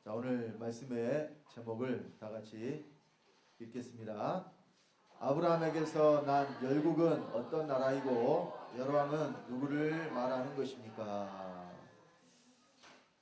자, 오늘 말씀의 제목을 다 같이 읽겠습니다. 아브라함에게서 난 열국은 어떤 나라이고 열왕은 누구를 말하는 것입니까?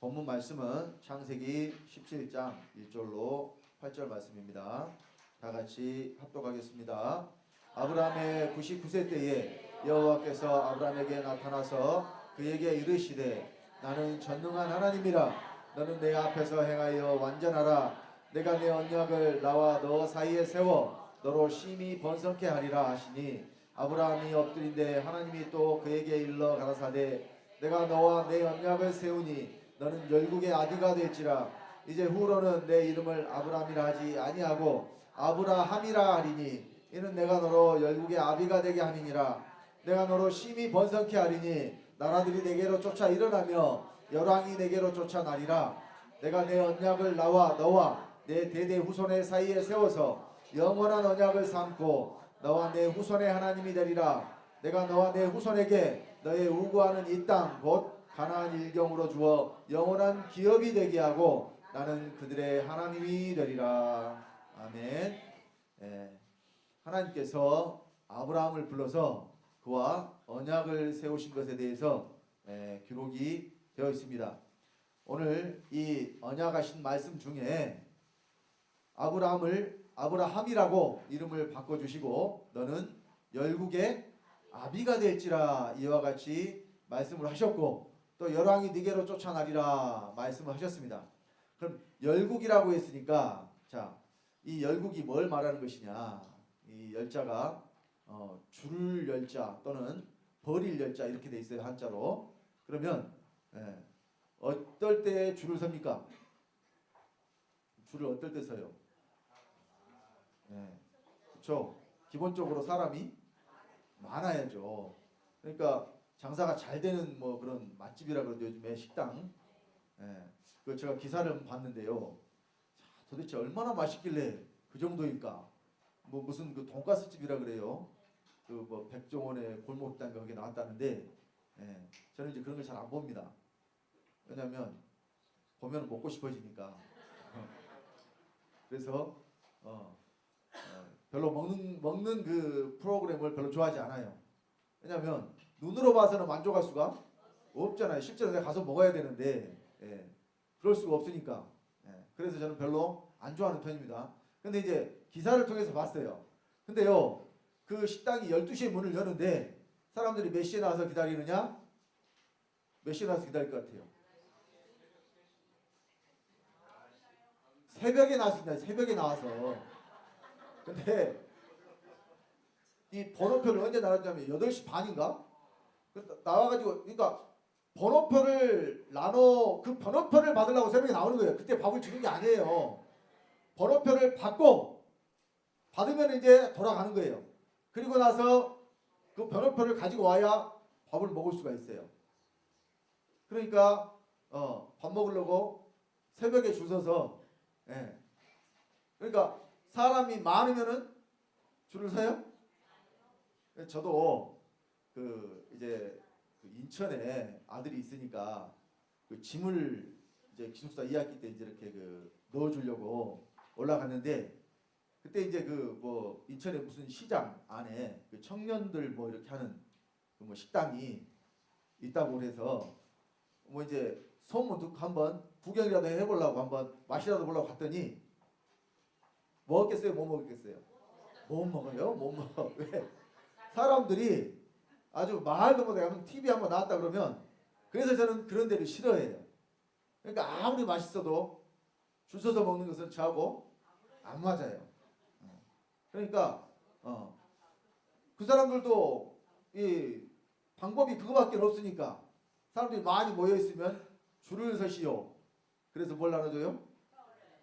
본문 말씀은 창세기 17장 1절로 8절 말씀입니다. 다 같이 합독하겠습니다. 아브라함의 99세 때에 여호와께서 아브라함에게 나타나서 그에게 이르시되 나는 전능한 하나님이라. 너는 내 앞에서 행하여 완전하라. 내가 내 언약을 나와 너 사이에 세워 너로 심히 번성케 하리라 하시니 아브라함이 엎드린데 하나님이 또 그에게 일러 가라사대 내가 너와 내 언약을 세우니 너는 열국의 아비가 될지라. 이제 후로는 내 이름을 아브라함이라 하지 아니하고 아브라함이라 하리니 이는 내가 너로 열국의 아비가 되게 함이니라. 내가 너로 심히 번성케 하리니 나라들이 내게로 쫓아 일어나며 열왕이 내게로 쫓아나리라. 내가 내 언약을 나와 너와 내 대대 후손의 사이에 세워서 영원한 언약을 삼고 너와 내 후손의 하나님이 되리라. 내가 너와 내 후손에게 너의 우구하는 이 땅 곧 가나안 일경으로 주어 영원한 기업이 되게 하고 나는 그들의 하나님이 되리라. 아멘. 하나님께서 아브라함을 불러서 그와 언약을 세우신 것에 대해서 기록이 되어 있습니다. 오늘 이 언약하신 말씀 중에 아브라함을 아브라함이라고 이름을 바꿔주시고 너는 열국의 아비가 될지라 이와 같이 말씀을 하셨고 또 열왕이 네게로 쫓아나리라 말씀을 하셨습니다. 그럼 열국이라고 했으니까 자, 이 열국이 뭘 말하는 것이냐? 이 열자가 줄 열자 또는 버릴 열자 이렇게 돼 있어요, 한자로. 그러면 어떨 때 줄을 섭니까? 줄을 어떨 때 서요? 그렇죠. 기본적으로 사람이 많아야죠. 그러니까 장사가 잘 되는 뭐 그런 맛집이라 그러죠. 요즘에 식당. 그 제가 기사를 봤는데요. 자, 도대체 얼마나 맛있길래 그 정도일까? 뭐 무슨 그 돈가스 집이라 그래요. 그 뭐 백종원의 골목당 거기 나왔다는데, 저는 이제 그런 걸 잘 안 봅니다. 왜냐하면 보면 먹고 싶어지니까. 그래서 별로 먹는 그 프로그램을 별로 좋아하지 않아요. 왜냐하면 눈으로 봐서는 만족할 수가 없잖아요. 실제로 내가 가서 먹어야 되는데 그럴 수가 없으니까. 그래서 저는 별로 안 좋아하는 편입니다. 근데 이제 기사를 통해서 봤어요. 근데요, 그 식당이 12시에 문을 여는데 사람들이 몇 시에 나와서 기다리느냐? 몇 시에 나와서 기다릴 것 같아요? 새벽에 나왔습니다. 새벽에 나와서. 근데 이 번호표를 언제 나왔냐면 8시 반인가? 나와가지고 그러니까 번호표를 그 번호표를 받으려고 새벽에 나오는 거예요. 그때 밥을 주는 게 아니에요. 번호표를 받고 받으면 이제 돌아가는 거예요. 그리고 나서 그 번호표를 가지고 와야 밥을 먹을 수가 있어요. 그러니까 밥 먹으려고 새벽에 줄 서서 그러니까 사람이 많으면은 줄을 서요? 저도 그 이제 그 인천에 아들이 있으니까 그 짐을 이제 기숙사 2학기 때 이제 이렇게 그 넣어주려고 올라갔는데 그때 이제 그 뭐 인천에 무슨 시장 안에 그 청년들 뭐 이렇게 하는 그 뭐 식당이 있다고 그래서 뭐 이제 소문 듣고 한번 구경이라도 해보려고 한번 맛이라도 보려고 갔더니 먹었겠어요? 못 먹었겠어요? 못 먹어요? 못 먹어. 왜? 사람들이 아주 말도 못해 가면 TV 한번 나왔다 그러면 그래서 저는 그런 데를 싫어해요. 그러니까 아무리 맛있어도 줄 서서 먹는 것은 저하고 안 맞아요. 그러니까 그 사람들도 이 방법이 그거밖에 없으니까 사람들이 많이 모여 있으면 줄을 서시오. 그래서 뭘 나눠줘요?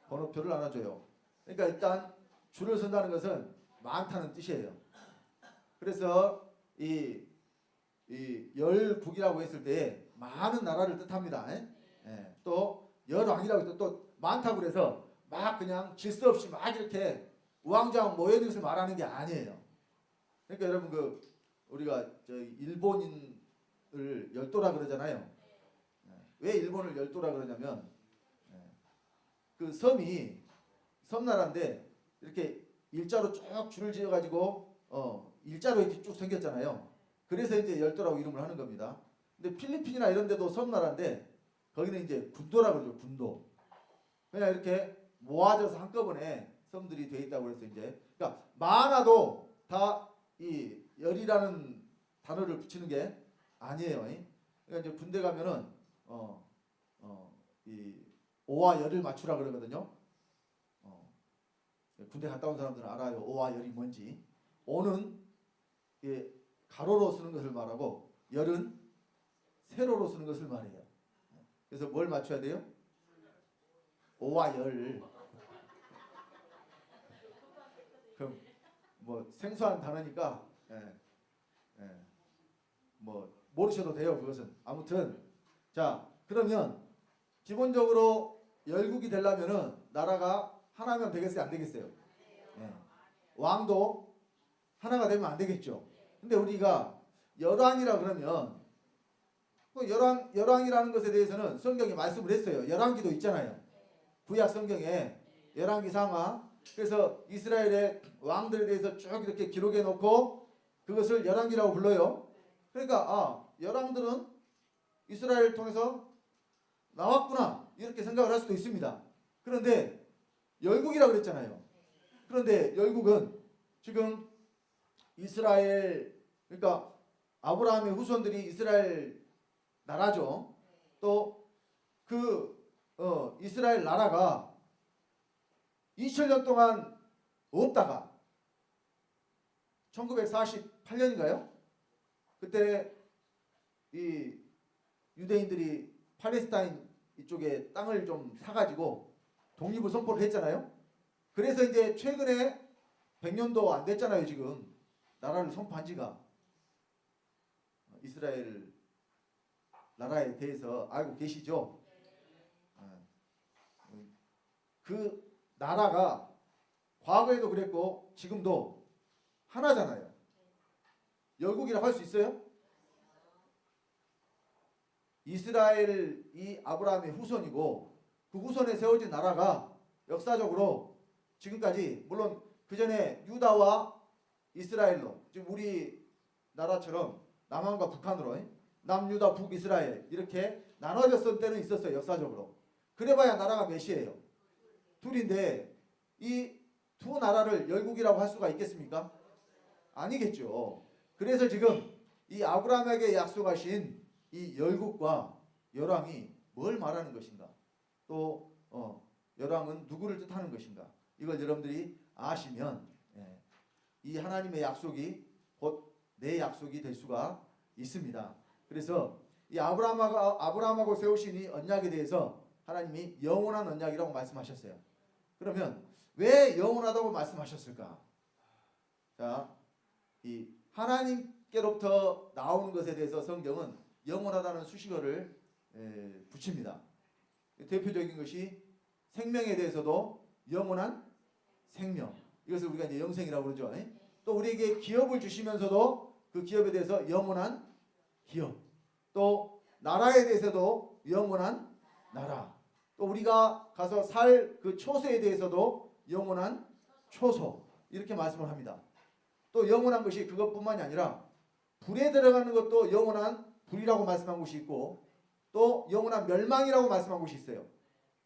번호표를 나눠줘요. 그러니까 일단 줄을 선다는 것은 많다는 뜻이에요. 그래서 이 열국이라고 했을 때 많은 나라를 뜻합니다. 또 열왕이라고 해서 또 많다고 그래서 막 그냥 질서 없이 막 이렇게 우왕좌왕 모여있는 것을 말하는 게 아니에요. 그러니까 여러분 그 우리가 저 일본인을 열도라 그러잖아요. 왜 일본을 열도라 그러냐면 그 섬이 섬나라인데 이렇게 일자로 쭉 줄을 지어 가지고 일자로 이렇게 쭉 생겼잖아요. 그래서 이제 열도라고 이름을 하는 겁니다. 근데 필리핀이나 이런 데도 섬나라인데 거기는 이제 군도라 그러죠. 군도. 그냥 이렇게 모아져서 한꺼번에 섬들이 돼 있다고 해서 이제 그러니까 많아도 다 이 열이라는 단어를 붙이는 게 아니에요. 그러니까 이제 군대 가면은 이 오와 열을 맞추라 그러거든요. 군대 갔다 온 사람들은 알아요. 오와 열이 뭔지. 오는 가로로 쓰는 것을 말하고 열은 세로로 쓰는 것을 말해요. 그래서 뭘 맞춰야 돼요? 오와 열. 그럼 뭐 생소한 단어니까 뭐 모르셔도 돼요. 그것은 아무튼 자 그러면 기본적으로 열국이 되려면은 나라가 하나면 되겠어요? 안 되겠어요? 왕도 하나가 되면 안 되겠죠. 근데 우리가 열왕이라 그러면 열왕이라는 것에 대해서는 성경이 말씀을 했어요. 열왕기도 있잖아요. 구약 성경에 열왕기 상하. 그래서 이스라엘의 왕들에 대해서 쭉 이렇게 기록해 놓고 그것을 열왕기라고 불러요. 그러니까 열왕들은 이스라엘을 통해서 나왔구나 이렇게 생각을 할 수도 있습니다. 그런데 열국이라고 그랬잖아요. 그런데 열국은 지금 이스라엘 그러니까 아브라함의 후손들이 이스라엘 나라죠. 또 이스라엘 나라가 2000년 동안 없다가 1948년인가요? 그때 이 유대인들이 팔레스타인 이쪽에 땅을 좀 사가지고 독립을 선포를 했잖아요. 그래서 이제 최근에 100년도 안 됐잖아요. 지금 나라를 선포한 지가. 이스라엘 나라에 대해서 알고 계시죠? 그 나라가 과거에도 그랬고 지금도 하나잖아요. 열국이라고 할 수 있어요? 이스라엘이 아브라함의 후손이고 그 후손에 세워진 나라가 역사적으로 지금까지 물론 그 전에 유다와 이스라엘로 지금 우리 나라처럼 남한과 북한으로 남유다 북이스라엘 이렇게 나눠졌을 때는 있었어요. 역사적으로. 그래봐야 나라가 몇이에요? 둘인데 이 두 나라를 열국이라고 할 수가 있겠습니까? 아니겠죠. 그래서 지금 이 아브라함에게 약속하신 이 열국과 열왕이 뭘 말하는 것인가? 또 열왕은 누구를 뜻하는 것인가? 이걸 여러분들이 아시면 이 하나님의 약속이 곧 내 약속이 될 수가 있습니다. 그래서 이 아브라함하고 세우신 이 언약에 대해서 하나님이 영원한 언약이라고 말씀하셨어요. 그러면 왜 영원하다고 말씀하셨을까? 자, 이 하나님께로부터 나오는 것에 대해서 성경은 영원하다는 수식어를 붙입니다. 대표적인 것이 생명에 대해서도 영원한 생명. 이것을 우리가 이제 영생이라고 그러죠. 또 우리에게 기업을 주시면서도 그 기업에 대해서 영원한 기업. 또 나라에 대해서도 영원한 나라. 또 우리가 가서 살 그 초소에 대해서도 영원한 초소. 이렇게 말씀을 합니다. 또 영원한 것이 그것뿐만이 아니라 불에 들어가는 것도 영원한 불이라고 말씀한 곳이 있고 또 영원한 멸망이라고 말씀한 곳이 있어요.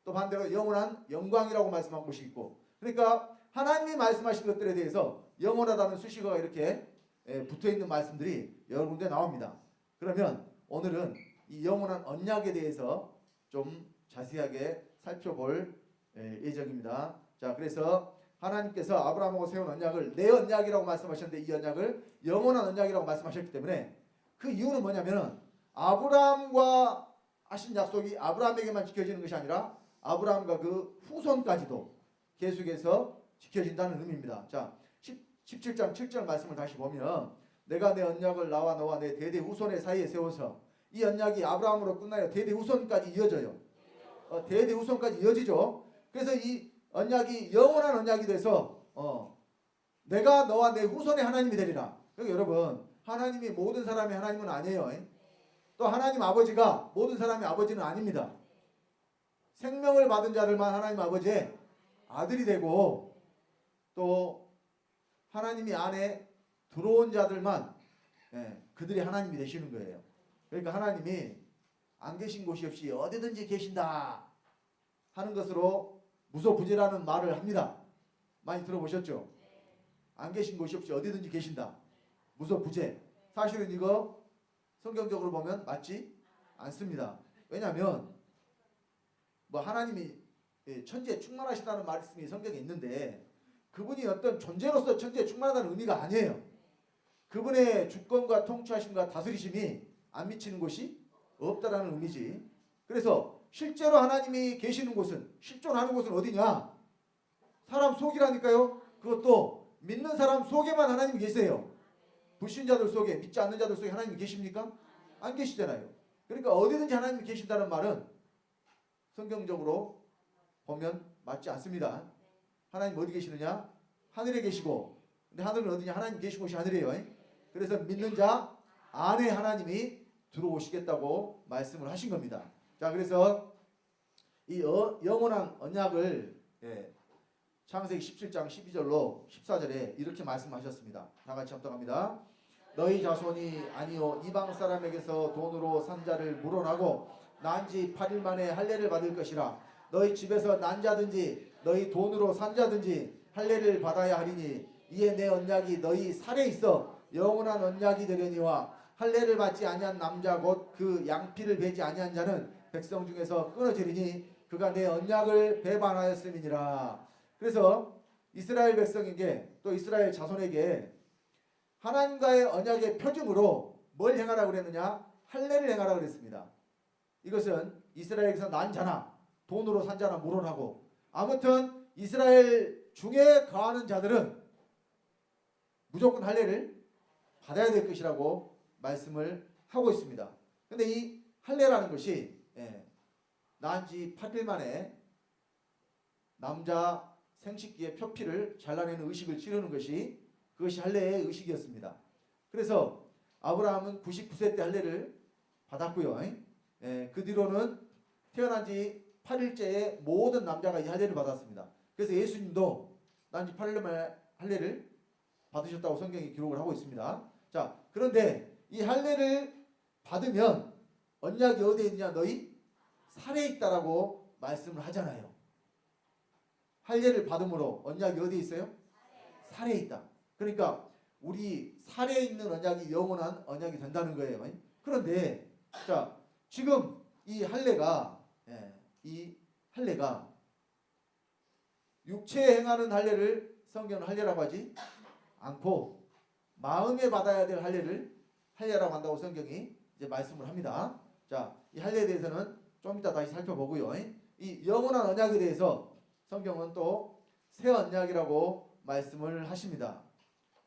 또 반대로 영원한 영광이라고 말씀한 곳이 있고 그러니까 하나님이 말씀하신 것들에 대해서 영원하다는 수식어가 이렇게 붙어있는 말씀들이 여러 군데 나옵니다. 그러면 오늘은 이 영원한 언약에 대해서 좀 자세하게 살펴볼 예정입니다. 자, 그래서 하나님께서 아브라함하고 세운 언약을 내 언약이라고 말씀하셨는데 이 언약을 영원한 언약이라고 말씀하셨기 때문에 그 이유는 뭐냐면은 아브라함과 하신 약속이 아브라함에게만 지켜지는 것이 아니라 아브라함과 그 후손까지도 계속해서 지켜진다는 의미입니다. 자, 17장 7절 말씀을 다시 보면 내가 내 언약을 나와 너와 내 대대 후손의 사이에 세워서 이 언약이 아브라함으로 끝나요. 대대 후손까지 이어져요. 대대 후손까지 이어지죠. 그래서 이 언약이 영원한 언약이 돼서 내가 너와 내 후손의 하나님이 되리라. 그러니까 여러분 하나님이 모든 사람의 하나님은 아니에요. 또 하나님 아버지가 모든 사람의 아버지는 아닙니다. 택정을 받은 자들만 하나님 아버지의 아들이 되고, 또 하나님이 안에 들어온 자들만 그들이 하나님이 되시는 거예요. 그러니까 하나님이 안 계신 곳이 없이 어디든지 계신다 하는 것으로 무소부재라는 말을 합니다. 많이 들어보셨죠? 안 계신 곳이 없이 어디든지 계신다. 무소부재. 사실은 이거 성경적으로 보면 맞지 않습니다. 왜냐하면 뭐 하나님이 천지에 충만하시다는 말씀이 성경에 있는데 그분이 어떤 존재로서 천지에 충만하다는 의미가 아니에요. 그분의 주권과 통치하심과 다스리심이 안 미치는 곳이 없다라는 의미지. 그래서 실제로 하나님이 계시는 곳은, 실존하는 곳은 어디냐? 사람 속이라니까요. 그것도 믿는 사람 속에만 하나님이 계세요. 불신자들 속에, 믿지 않는 자들 속에 하나님이 계십니까? 안 계시잖아요. 그러니까 어디든지 하나님이 계신다는 말은 성경적으로 보면 맞지 않습니다. 하나님 어디 계시느냐? 하늘에 계시고, 근데 하늘은 어디냐? 하나님 계신 곳이 하늘이에요. 그래서 믿는 자 안에 하나님이 들어오시겠다고 말씀을 하신 겁니다. 자, 그래서 이 영원한 언약을 창세기 17장 12절로 14절에 이렇게 말씀하셨습니다. 다 같이 합독합니다. 너희 자손이 아니요 이방 사람에게서 돈으로 산 자를 물어나고 난 지 8일 만에 할례를 받을 것이라. 너희 집에서 난 자든지 너희 돈으로 산 자든지 할례를 받아야 하리니 이에 내 언약이 너희 살에 있어 영원한 언약이 되려니와 할례를 받지 아니한 남자 곧 그 양피를 베지 아니한 자는 백성 중에서 끊어지리니 그가 내 언약을 배반하였음이니라. 그래서 이스라엘 백성에게 또 이스라엘 자손에게 하나님과의 언약의 표징으로 뭘 행하라고 그랬느냐? 할례를 행하라고 그랬습니다. 이것은 이스라엘에서 난 자나 돈으로 산 자나 물어나고 아무튼 이스라엘 중에 거하는 자들은 무조건 할례를 받아야 될 것이라고 말씀을 하고 있습니다. 근데 이 할례라는 것이 난 지 8일 만에 남자 생식기의 표피를 잘라내는 의식을 치르는 것이 그것이 할례의 의식이었습니다. 그래서 아브라함은 99세 때 할례를 받았고요. 그 뒤로는 태어난 지 8일째에 모든 남자가 이 할례를 받았습니다. 그래서 예수님도 난 지 8일 만에 할례를 받으셨다고 성경이 기록을 하고 있습니다. 자, 그런데 이 할례를 받으면 언약이 어디에 있느냐? 너희 살에 있다라고 말씀을 하잖아요. 할례를 받음으로 언약이 어디에 있어요? 살에 있다. 그러니까 우리 살에 있는 언약이 영원한 언약이 된다는 거예요. 그런데 자, 지금 이 할례가 육체에 행하는 할례를 성경은 할례라고 하지 않고 마음에 받아야 될 할례를 할례라고 한다고 성경이 이제 말씀을 합니다. 자, 이 할례에 대해서는 좀 이따 다시 살펴보고요. 이 영원한 언약에 대해서 성경은 또 새 언약이라고 말씀을 하십니다.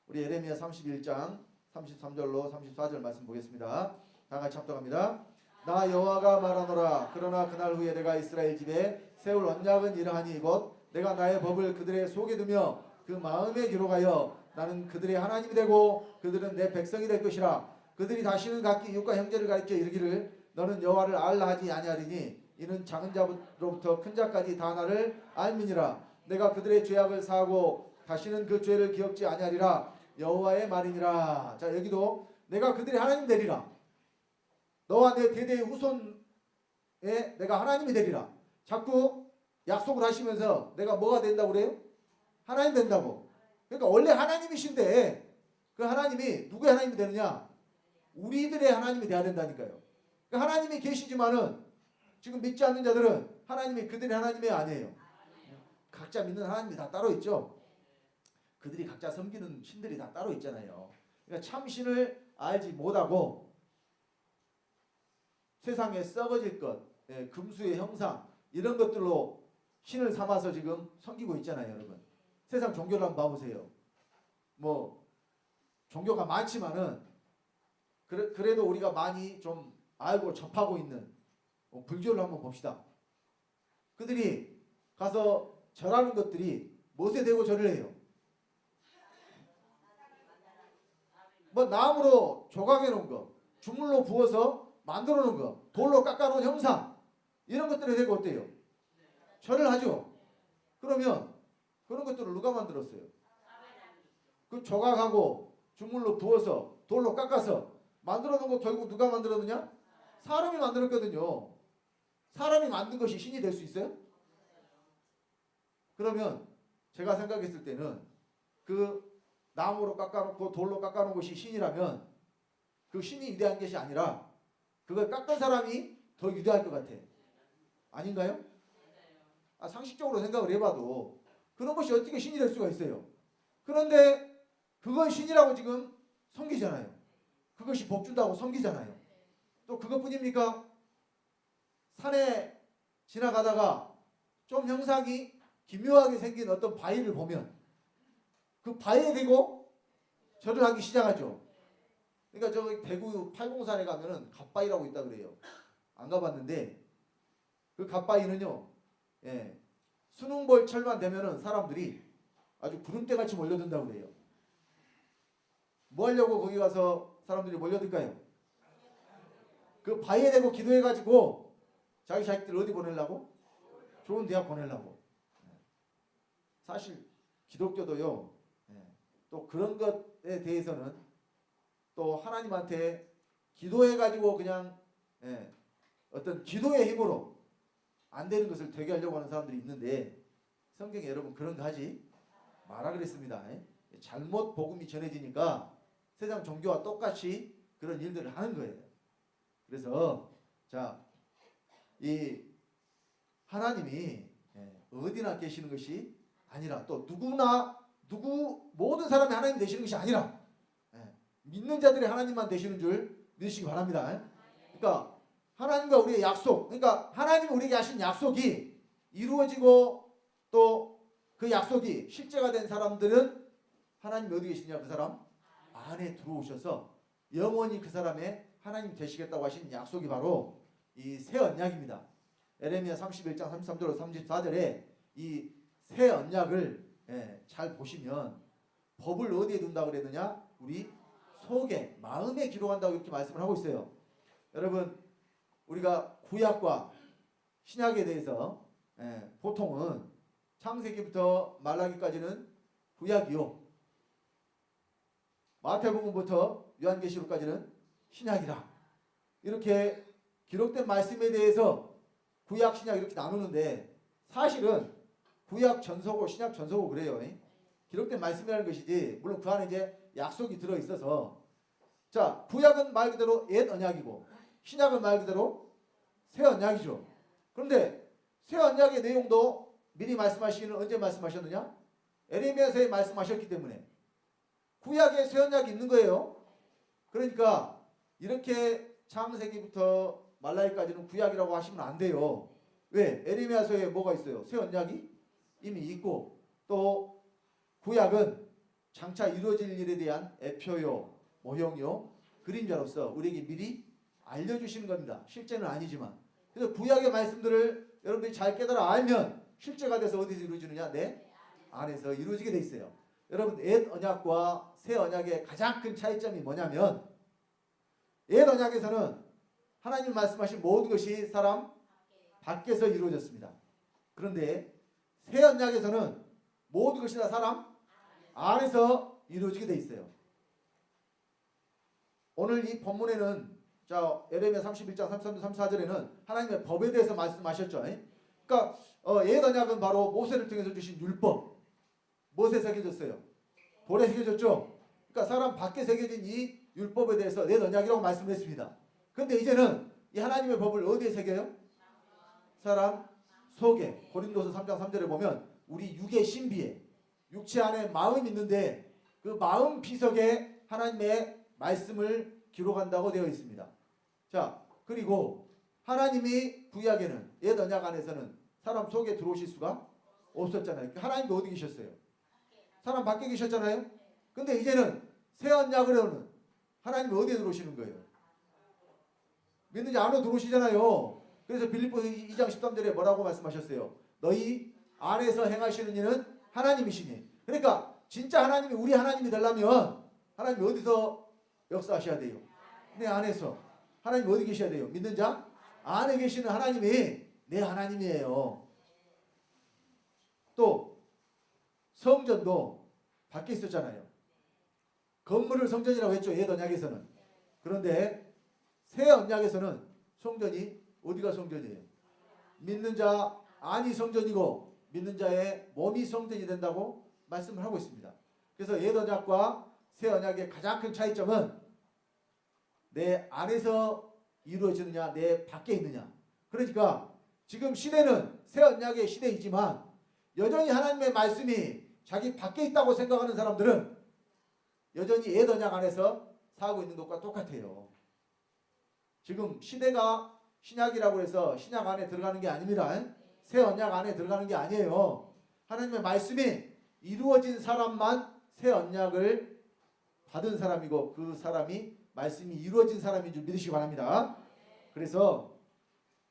우리 예레미야 31장 33절로 34절 말씀 보겠습니다. 다 같이 합독합니다. 나 여호와가 말하노라. 그러나 그날 후에 내가 이스라엘 집에 세울 언약은 이러하니 곧 내가 나의 법을 그들의 속에 두며 그 마음에 기록하여 나는 그들의 하나님이 되고 그들은 내 백성이 될 것이라. 그들이 다시는 각기 이웃과 형제를 가리켜 이르기를 너는 여호와를 알라 하지 아니하리니 이는 작은 자로부터 큰 자까지 다 나를 알미니라. 내가 그들의 죄악을 사하고 다시는 그 죄를 기억지 아니하리라. 여호와의 말이니라. 자, 여기도 내가 그들의 하나님 되리라. 너와 내 대대의 후손에 내가 하나님이 되리라. 자꾸 약속을 하시면서 내가 뭐가 된다고 그래요? 하나님 된다고. 그러니까 원래 하나님이신데 그 하나님이 누구의 하나님이 되느냐? 우리들의 하나님이 돼야 된다니까요. 그러니까 하나님이 계시지만은 지금 믿지 않는 자들은 하나님이 그들의 하나님이 아니에요. 각자 믿는 하나님이 다 따로 있죠. 그들이 각자 섬기는 신들이 다 따로 있잖아요. 그러니까 참신을 알지 못하고 세상에 썩어질 것, 금수의 형상 이런 것들로 신을 삼아서 지금 섬기고 있잖아요, 여러분. 세상 종교를 한번 봐보세요. 뭐 종교가 많지만은 그래도 우리가 많이 좀 알고 접하고 있는 불교를 한번 봅시다. 그들이 가서 절하는 것들이 무엇에 대고 절을 해요? 뭐 나무로 조각해 놓은 거, 주물로 부어서 만들어 놓은 거, 돌로 깎아 놓은 형상 이런 것들에 대고 어때요? 절을 하죠. 그러면 그런 것들을 누가 만들었어요? 그 조각하고 주물로 부어서 돌로 깎아서 만들어 놓은 거 결국 누가 만들었느냐? 사람이 만들었거든요. 사람이 만든 것이 신이 될 수 있어요? 그러면 제가 생각했을 때는 그 나무로 깎아놓고 돌로 깎아놓은 것이 신이라면 그 신이 위대한 것이 아니라 그걸 깎은 사람이 더 위대할 것 같아. 아닌가요? 상식적으로 생각을 해봐도 그런 것이 어떻게 신이 될 수가 있어요. 그런데 그건 신이라고 지금 섬기잖아요. 그것이 복 준다고 섬기잖아요. 또 그것뿐입니까? 산에 지나가다가 좀 형상이 기묘하게 생긴 어떤 바위를 보면 그 바위에 대고 절을 하기 시작하죠. 그러니까 저기 대구 팔공산에 가면은 갓바위라고 있다 그래요. 안 가봤는데 그 갓바위는요, 예, 수능벌철만 되면은 사람들이 아주 구름대같이 몰려든다고 그래요. 뭐 하려고 거기 가서 사람들이 몰려들까요? 그 바위에 대고 기도해가지고 자기 자식들 어디 보내려고? 좋은 대학 보내려고. 사실 기독교도요, 또 그런 것에 대해서는 또 하나님한테 기도해가지고 그냥 어떤 기도의 힘으로 안 되는 것을 되게 하려고 하는 사람들이 있는데 성경에 여러분 그런 거 하지 마라 그랬습니다. 잘못 복음이 전해지니까 세상 종교와 똑같이 그런 일들을 하는 거예요. 그래서 자, 이 하나님이 어디나 계시는 것이 아니라 또 모든 사람이 하나님 되시는 것이 아니라 믿는 자들이 하나님만 되시는 줄 믿으시기 바랍니다. 그러니까 하나님과 우리의 약속, 그러니까 하나님이 우리에게 하신 약속이 이루어지고 또 그 약속이 실제가 된 사람들은 하나님이 어디 계시냐? 그 사람 안에 들어오셔서 영원히 그 사람의 하나님 되시겠다고 하신 약속이 바로 이 새 언약입니다. 에레미야 31장 33절로 34절에 이 새 언약을 잘 보시면 법을 어디에 둔다고 그랬느냐? 우리 속에, 마음에 기록한다고 이렇게 말씀을 하고 있어요. 여러분, 우리가 구약과 신약에 대해서 보통은 창세기부터 말라기까지는 구약이요, 마태복음부터 요한계시록까지는 신약이라 이렇게 기록된 말씀에 대해서 구약, 신약 이렇게 나누는데 사실은 구약 전서고 신약 전서고 그래요. 기록된 말씀이라는 것이지 물론 그 안에 이제 약속이 들어있어서 자, 구약은 말 그대로 옛 언약이고 신약은 말 그대로 새 언약이죠. 그런데 새 언약의 내용도 미리 말씀하시기는 언제 말씀하셨느냐? 에레미야서에 말씀하셨기 때문에 구약에 새 언약이 있는 거예요. 그러니까 이렇게 창세기부터 말라기까지는 구약이라고 하시면 안 돼요. 왜? 에레미야서에 뭐가 있어요? 새 언약이 이미 있고 또 구약은 장차 이루어질 일에 대한 애표요, 모형요, 그림자로서 우리에게 미리 알려주시는 겁니다. 실제는 아니지만. 그래서 구약의 말씀들을 여러분들이 잘 깨달아 알면 실제가 돼서 어디서 이루어지느냐? 내 안에서 이루어지게 돼 있어요. 여러분, 옛 언약과 새 언약의 가장 큰 차이점이 뭐냐면 옛 언약에서는 하나님 말씀하신 모든 것이 사람 밖에서 이루어졌습니다. 그런데 새 언약에서는 모든 것이 다 사람 안에서 이루어지게 돼 있어요. 오늘 이 본문에는 자, 에레미야 31장 33절 34절에는 하나님의 법에 대해서 말씀하셨죠. 그러니까 옛 언약은 바로 모세를 통해서 주신 율법. 무엇에 새겨졌어요? 돌에 새겨졌죠. 그러니까 사람 밖에 새겨진 이 율법에 대해서 옛 언약이라고 말씀을 했습니다. 그런데 이제는 이 하나님의 법을 어디에 새겨요? 사람 속에. 고린도서 3장 3절에 보면 우리 육의 신비에, 육체 안에 마음이 있는데 그 마음 비석에 하나님의 말씀을 기록한다고 되어 있습니다. 자, 그리고 하나님이 구약에는 옛 언약 안에서는 사람 속에 들어오실 수가 없었잖아요. 하나님도 어디 계셨어요? 사람 밖에 계셨잖아요. 근데 이제는 새 언약으로는 하나님이 어디에 들어오시는 거예요? 믿는 자 안으로 들어오시잖아요. 그래서 빌립보서 2장 13절에 뭐라고 말씀하셨어요? 너희 안에서 행하시는 이는 하나님이시니. 그러니까 진짜 하나님이 우리 하나님이 되려면 하나님이 어디서 역사하셔야 돼요? 내 안에서. 하나님 어디 계셔야 돼요? 믿는 자 안에 계시는 하나님이 내 하나님이에요. 또 성전도 밖에 있었잖아요. 건물을 성전이라고 했죠. 옛 언약에서는. 그런데 새 언약에서는 성전이 어디가 성전이에요? 믿는 자 안이 성전이고 믿는 자의 몸이 성전이 된다고 말씀을 하고 있습니다. 그래서 옛 언약과 새 언약의 가장 큰 차이점은 내 안에서 이루어지느냐 내 밖에 있느냐. 그러니까 지금 시대는 새 언약의 시대이지만 여전히 하나님의 말씀이 자기 밖에 있다고 생각하는 사람들은 여전히 옛 언약 안에서 살고 있는 것과 똑같아요. 지금 시대가 신약이라고 해서 신약 안에 들어가는 게 아닙니다. 새 언약 안에 들어가는 게 아니에요. 하나님의 말씀이 이루어진 사람만 새 언약을 받은 사람이고 그 사람이 말씀이 이루어진 사람인 줄 믿으시기 바랍니다. 그래서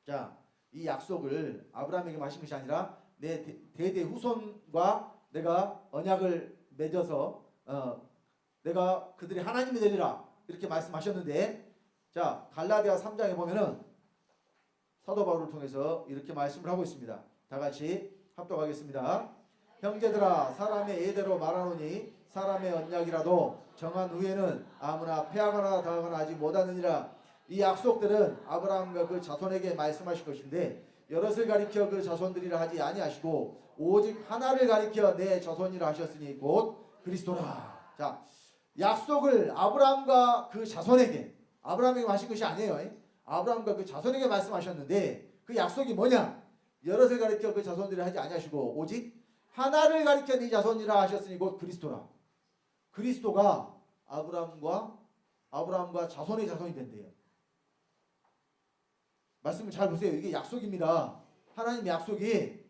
자, 이 약속을 아브라함에게 하신 것이 아니라 내 대대 후손과 내가 언약을 맺어서 내가 그들의 하나님이 되리라 이렇게 말씀하셨는데, 자 갈라디아 3장에 보면은 사도 바울을 통해서 이렇게 말씀을 하고 있습니다. 다 같이 합독하겠습니다. 형제들아 사람의 예대로 말하노니 사람의 언약이라도 정한 후에는 아무나 폐하거나 당하거나 하지 못하느니라. 이 약속들은 아브라함과 그 자손에게 말씀하신 것인데 여럿을 가리켜 그 자손들이라 하지 아니하시고 오직 하나를 가리켜 내 자손이라 하셨으니 곧 그리스도라. 자, 약속을 아브라함과 그 자손에게, 아브라함에게 하신 것이 아니에요. 아브라함과 그 자손에게 말씀하셨는데 그 약속이 뭐냐? 여럿을 가리켜 그 자손들이라 하지 아니하시고 오직 하나를 가리켜 네 자손이라 하셨으니 곧 그리스도라. 그리스도가 아브라함과 자손의 자손이 된대요. 말씀을 잘 보세요. 이게 약속입니다. 하나님의 약속이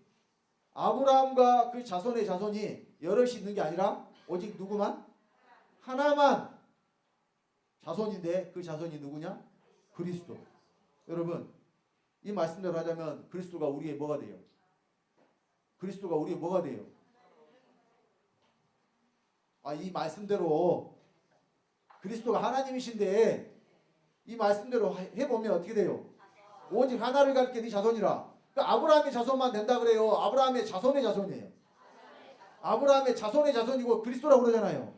아브라함과 그 자손의 자손이 여럿이 있는 게 아니라 오직 누구만? 하나만 자손인데 그 자손이 누구냐? 그리스도. 여러분 이 말씀대로 하자면 그리스도가 우리의 뭐가 돼요? 그리스도가 우리의 뭐가 돼요? 이 말씀대로 그리스도가 하나님이신데 이 말씀대로 해보면 어떻게 돼요? 오직 하나를 가리켜 네 자손이라. 그러니까 아브라함의 자손만 된다 그래요. 아브라함의 자손의 자손이에요. 아브라함의 자손의 자손이고 그리스도라고 그러잖아요.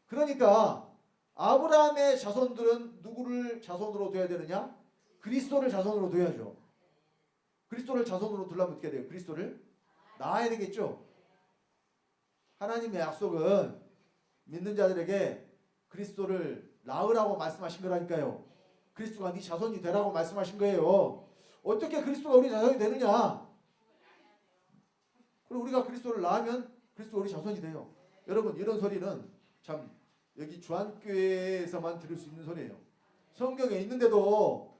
그러니까 아브라함의 자손들은 누구를 자손으로 둬야 되느냐? 그리스도를 자손으로 둬야죠. 그리스도를 자손으로 두려면 어떻게 돼요? 그리스도를 낳아야 되겠죠. 하나님의 약속은 믿는 자들에게 그리스도를 낳으라고 말씀하신 거라니까요. 그리스도가 네 자손이 되라고 말씀하신 거예요. 어떻게 그리스도가 우리 자손이 되느냐? 그리고 우리가 그리스도를 낳으면 그리스도가 우리 자손이 돼요. 여러분 이런 소리는 참 여기 주한교회에서만 들을 수 있는 소리예요. 성경에 있는데도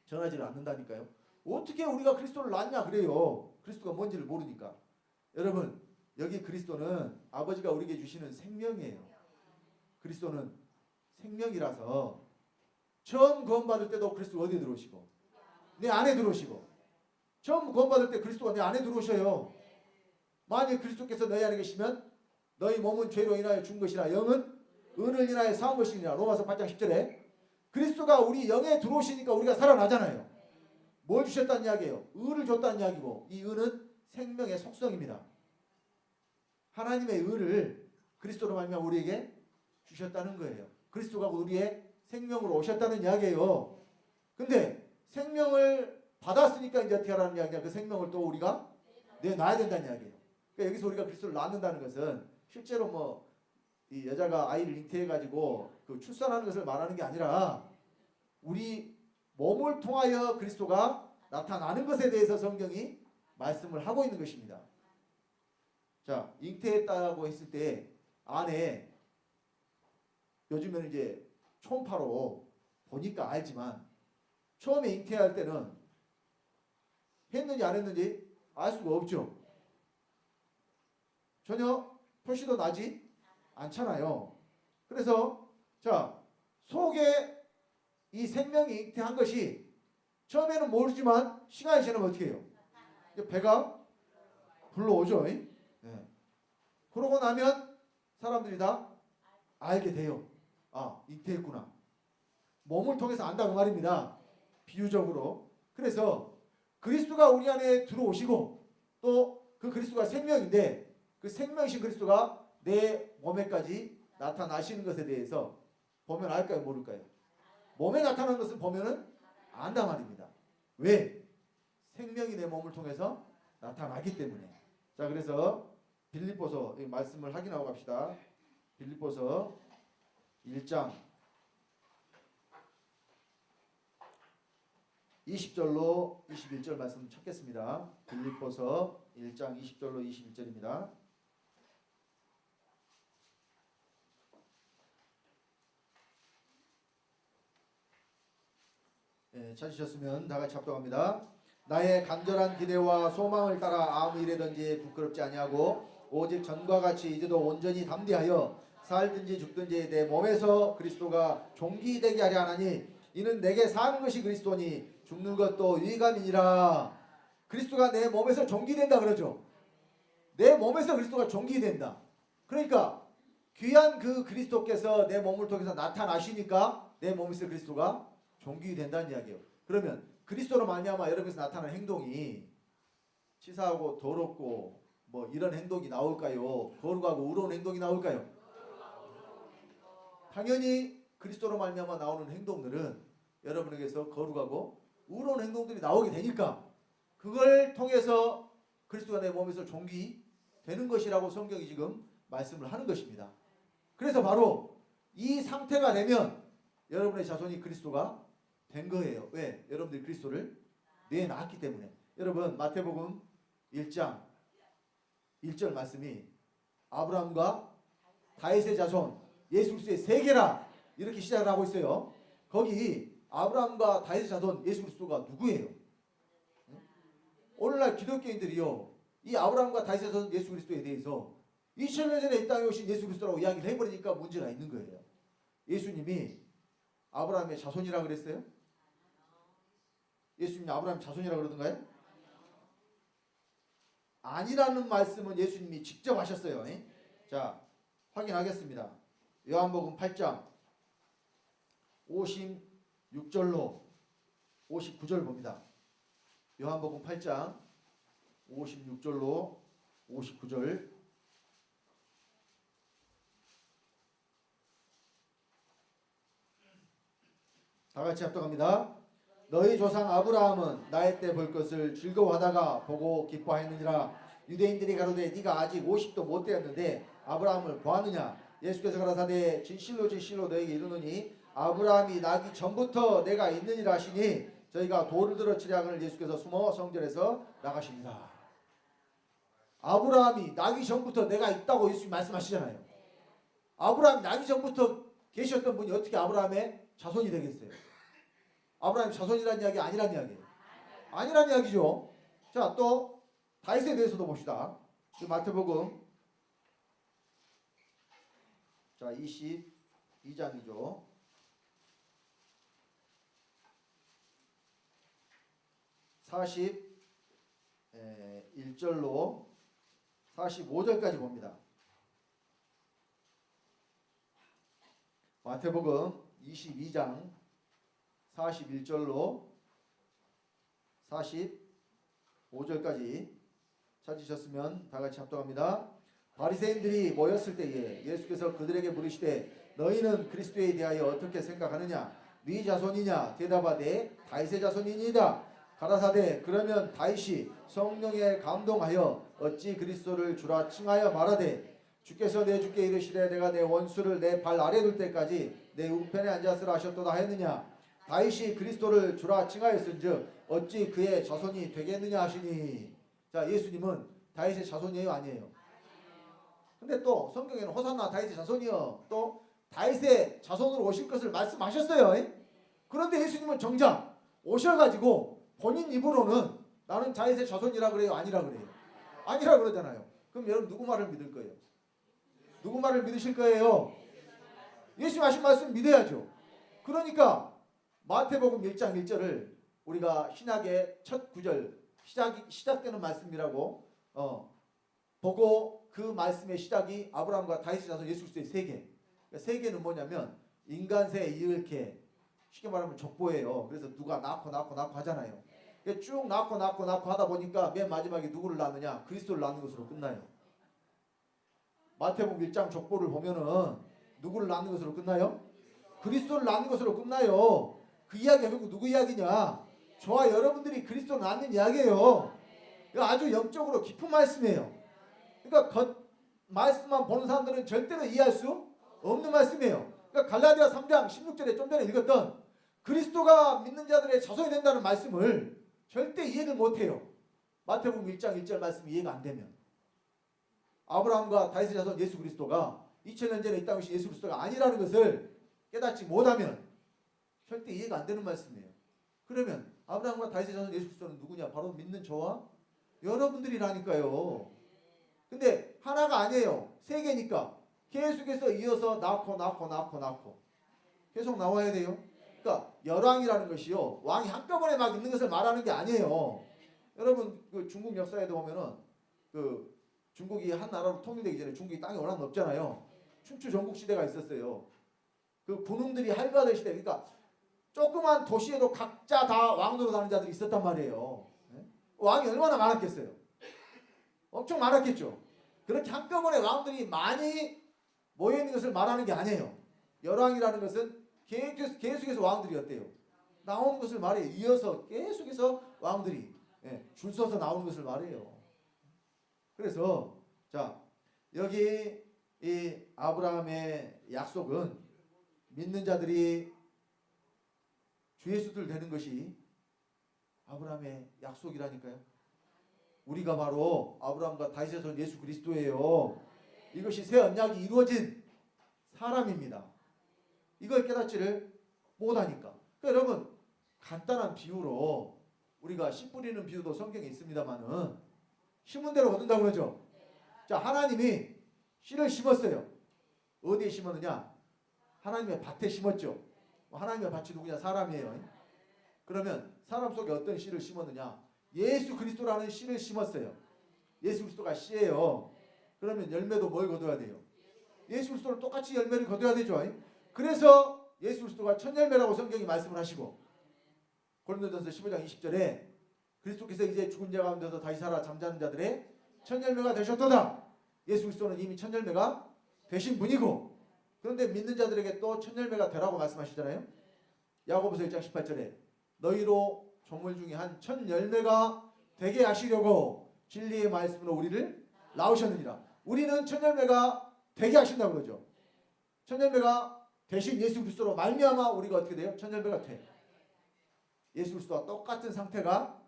전하지를 않는다니까요. 어떻게 우리가 그리스도를 낳냐 그래요. 그리스도가 뭔지를 모르니까. 여러분 여기 그리스도는 아버지가 우리에게 주시는 생명이에요. 그리스도는 생명이라서 처음 구원받을 때도 그리스도가 어디에 들어오시고 내 안에 들어오시고, 처음 구원받을 때 그리스도가 내 안에 들어오셔요. 만약 그리스도께서 너희 안에 계시면 너희 몸은 죄로 인하여 죽은 것이나 영은 은을 인하여 사은 것이니라. 로마서 8장 10절에 그리스도가 우리 영에 들어오시니까 우리가 살아나잖아요. 뭘 주셨다는 이야기예요? 의를 줬다는 이야기고, 이 의는 생명의 속성입니다. 하나님의 의를 그리스도로 말미암아 우리에게 주셨다는 거예요. 그리스도가 우리의 생명으로 오셨다는 이야기예요. 근데 생명을 받았으니까 이제 어떻게 하라는 이야기냐? 그 생명을 또 우리가 내놔야 된다는 이야기예요. 그러니까 여기서 우리가 그리스도를 낳는다는 것은 실제로 이 여자가 아이를 잉태해가지고 그 출산하는 것을 말하는 게 아니라 우리 몸을 통하여 그리스도가 나타나는 것에 대해서 성경이 말씀을 하고 있는 것입니다. 자, 잉태했다고 했을 때 안에 요즘에는 이제 초음파로 보니까 알지만 처음에 잉태할 때는 했는지 안 했는지 알 수가 없죠. 전혀 표시도 나지 않잖아요. 그래서 자, 속에 이 생명이 잉태한 것이 처음에는 모르지만 시간이 지나면 어떻게 해요? 배가 불러오죠. 네. 그러고 나면 사람들이 다 알게 돼요. 잉태했구나. 몸을 통해서 안다 그 말입니다. 비유적으로. 그래서 그리스도가 우리 안에 들어오시고 또 그 그리스도가 생명인데 그 생명이신 그리스도가 내 몸에까지 나타나시는 것에 대해서 보면 알까요? 모를까요? 몸에 나타나는 것을 보면은 안단 말입니다. 왜? 생명이 내 몸을 통해서 나타나기 때문에. 자, 그래서 빌립보서 이 말씀을 확인하고 갑시다. 빌립보서 1장 20절로 21절 말씀 찾겠습니다. 빌립보서 1장 20절로 21절입니다. 찾으셨으면 다 같이 합독합니다. 나의 간절한 기대와 소망을 따라 아무 일에든지 부끄럽지 아니하고 오직 전과 같이 이제도 온전히 담대하여 살든지 죽든지 내 몸에서 그리스도가 종기 되게 하려 하나니 이는 내게 사는 것이 그리스도니 죽는 것도 유익함이니라. 그리스도가 내 몸에서 종기된다 그러죠. 내 몸에서 그리스도가 종기된다. 그러니까 귀한 그 그리스도께서 내 몸을 통해서 나타나시니까 내 몸에서 그리스도가 종기된다는 이야기예요. 그러면 그리스도로 말미암아 여러분에서 나타나는 행동이 치사하고 더럽고 뭐 이런 행동이 나올까요? 거룩하고 의로운 행동이 나올까요? 당연히 그리스도로 말미암아 나오는 행동들은 여러분에게서 거룩하고 의로운 행동들이 나오게 되니까 그걸 통해서 그리스도가 내 몸에서 종기되는 것이라고 성경이 지금 말씀을 하는 것입니다. 그래서 바로 이 상태가 되면 여러분의 자손이 그리스도가 된 거예요. 왜? 여러분들이 그리스도를 내놨기 때문에. 여러분 마태복음 1장 1절 말씀이 아브라함과 다윗의 자손 예수 그리스도의 세계라 이렇게 시작을 하고 있어요. 거기 아브라함과 다윗의 자손 예수 그리스도가 누구예요? 오늘날 기독교인들이요 이 아브라함과 다윗의 자손 예수 그리스도에 대해서 2000년 전에 이 땅에 오신 예수 그리스도라고 이야기를 해버리니까 문제가 있는 거예요. 예수님이 아브라함의 자손이라 그랬어요? 예수님이 아브라함 자손이라 그러던가요? 아니라는 말씀은 예수님이 직접 하셨어요. 자, 확인하겠습니다. 요한복음 8장 56절로 59절 봅니다. 요한복음 8장 56절로 59절 다 같이 합독합니다. 너희 조상 아브라함은 나의 때 볼 것을 즐거워하다가 보고 기뻐하였느니라. 유대인들이 가로되 네가 아직 50도 못 되었는데 아브라함을 보았느냐. 예수께서 가라사대 진실로 진실로 너에게 이르노니 아브라함이 나기 전부터 내가 있느니라 하시니 저희가 돌을 들어 치려 하거늘 예수께서 숨어 성전에서 나가십니다. 아브라함이 나기 전부터 내가 있다고 예수님 말씀하시잖아요. 아브라함이 나기 전부터 계셨던 분이 어떻게 아브라함의 자손이 되겠어요? 아브라함이 자손이라는 이야기 아니란 이야기예요. 아니란 이야기죠. 자, 또 다윗에 대해서도 봅시다. 마태복음 자 22장이죠. 41절로 45절까지 봅니다. 마태복음 22장 41절로 45절까지 찾으셨으면 다같이 합독합니다. 바리새인들이 모였을 때에 예수께서 그들에게 물으시되 너희는 그리스도에 대하여 어떻게 생각하느냐? 네 자손이냐? 대답하되 다윗의 자손이니이다. 가라사대 그러면 다윗이 성령에 감동하여 어찌 그리스도를 주라 칭하여 말하되 주께서 내 주께 이르시되 내가 내 원수를 내 발 아래 둘 때까지 내 우편에 앉았으라 하셨도다 했느냐. 다윗이 그리스도를 주라 칭하였은즉 어찌 그의 자손이 되겠느냐 하시니. 자, 예수님은 다윗의 자손이에요 아니에요? 근데 또 성경에는 호산나 다윗의 자손이여 또 다윗의 자손으로 오실 것을 말씀하셨어요. 그런데 예수님은 정작 오셔가지고 본인 입으로는 나는 다윗의 자손이라 그래요 아니라 그래요? 아니라 그러잖아요. 그럼 여러분 누구 말을 믿을 거예요? 누구 말을 믿으실 거예요? 예수님 하신 말씀 믿어야죠. 그러니까 마태복음 1장 1절을 우리가 신약의 첫 구절 시작되는 말씀이라고 보고 그 말씀의 시작이 아브라함과 다윗의 자손 예수 그리스도의 세계. 그러니까 세계는 뭐냐면 인간세 이을케 쉽게 말하면 족보예요. 그래서 누가 낳고 하잖아요. 쭉 낳고 하다 보니까 맨 마지막에 누구를 낳느냐? 그리스도를 낳는 것으로 끝나요. 마태복음 1장 족보를 보면은 누구를 낳는 것으로 끝나요? 그리스도를 낳는 것으로 끝나요. 그 이야기가 결국 누구 이야기냐? 저와 여러분들이 그리스도를 낳는 이야기예요. 이거 아주 영적으로 깊은 말씀이에요. 그러니까 겉 말씀만 보는 사람들은 절대로 이해할 수 없는 말씀이에요. 그러니까 갈라디아 3장 16절에 좀 전에 읽었던 그리스도가 믿는 자들의 자손이 된다는 말씀을 절대 이해를 못해요. 마태복음 1장 1절 말씀이 이해가 안 되면. 아브라함과 다윗의 자손 예수 그리스도가 2000년 전에 이 땅에 오신 예수 그리스도가 아니라는 것을 깨닫지 못하면 절대 이해가 안 되는 말씀이에요. 그러면 아브라함과 다윗의 자손 예수 그리스도는 누구냐? 바로 믿는 저와 여러분들이라니까요. 근데 하나가 아니에요. 세 개니까 계속해서 이어서 낳고 계속 나와야 돼요. 그러니까 열왕이라는 것이요, 왕이 한꺼번에 막 있는 것을 말하는 게 아니에요. 여러분 그 중국 역사에도 보면은 그 중국이 한 나라로 통일되기 전에 중국이 땅이 워낙 넓잖아요. 춘추 전국 시대가 있었어요. 그 군웅들이 할거하던 시대. 그러니까 조그만 도시에도 각자 다 왕 노릇하는 자들이 있었단 말이에요. 왕이 얼마나 많았겠어요. 엄청 많았겠죠. 그렇게 한꺼번에 왕들이 많이 모여있는 것을 말하는 게 아니에요. 열왕이라는 것은 계속해서 왕들이었대요. 나오는 것을 말해요. 이어서 계속해서 왕들이 줄 서서 나오는 것을 말해요. 그래서 자, 여기 이 아브라함의 약속은 믿는 자들이 주 예수들 되는 것이 아브라함의 약속이라니까요. 우리가 바로 아브라함과 다윗의 손 예수 그리스도예요. 이것이 새 언약이 이루어진 사람입니다. 이걸 깨닫지를 못하니까. 그러니까 여러분 간단한 비유로 우리가 씨 뿌리는 비유도 성경에 있습니다만은 심은 대로 얻는다고 그러죠. 자, 하나님이 씨를 심었어요. 어디에 심었느냐? 하나님의 밭에 심었죠. 하나님의 밭이 누구냐? 사람이에요. 그러면 사람 속에 어떤 씨를 심었느냐? 예수 그리스도라는 씨를 심었어요. 예수 그리스도가 씨예요. 그러면 열매도 뭘 거둬야 돼요? 예수 그리스도를 똑같이 열매를 거둬야 되죠. 그래서 예수 그리스도가 첫 열매라고 성경이 말씀을 하시고 고린도전서 15장 20절에 그리스도께서 이제 죽은 자 가운데서 다시 살아 잠자는 자들의 첫 열매가 되셨도다. 예수 그리스도는 이미 첫 열매가 되신 분이고, 그런데 믿는 자들에게 또 첫 열매가 되라고 말씀하시잖아요. 야고보서 1장 18절에 너희로 조물 중에 한 첫 열매가 되게 하시려고 진리의 말씀으로 우리를 낳으셨느니라. 우리는 첫 열매가 되게 하신다고 그러죠. 첫 열매가 대신 예수 그리스도로 말미암아 우리가 어떻게 돼요? 첫 열매가 돼. 예수 그리스도와 똑같은 상태가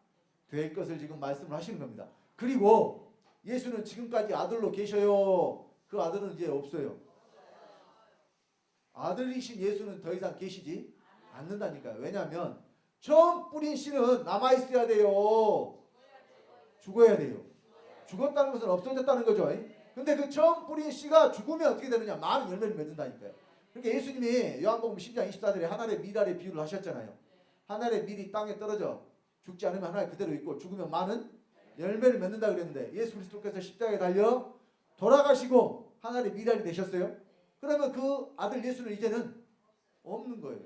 될 것을 지금 말씀을 하시는 겁니다. 그리고 예수는 지금까지 아들로 계셔요. 그 아들은 이제 없어요. 아들이신 예수는 더 이상 계시지 않는다니까요. 왜냐하면 처음 뿌린 씨는 남아있어야 돼요. 죽어야 돼요. 죽었다는 것은 없어졌다는 거죠. 근데 그 처음 뿌린 씨가 죽으면 어떻게 되느냐? 많은 열매를 맺는다니까요. 그러니까 예수님이 요한복음 10장 24절에 하늘의 밀알의 비유를 하셨잖아요. 하늘의 밀이 땅에 떨어져 죽지 않으면 하나에 그대로 있고 죽으면 많은 열매를 맺는다 그랬는데 예수 그리스도께서 십자가에 달려 돌아가시고 하늘의 밀알이 되셨어요. 그러면 그 아들 예수는 이제는 없는 거예요.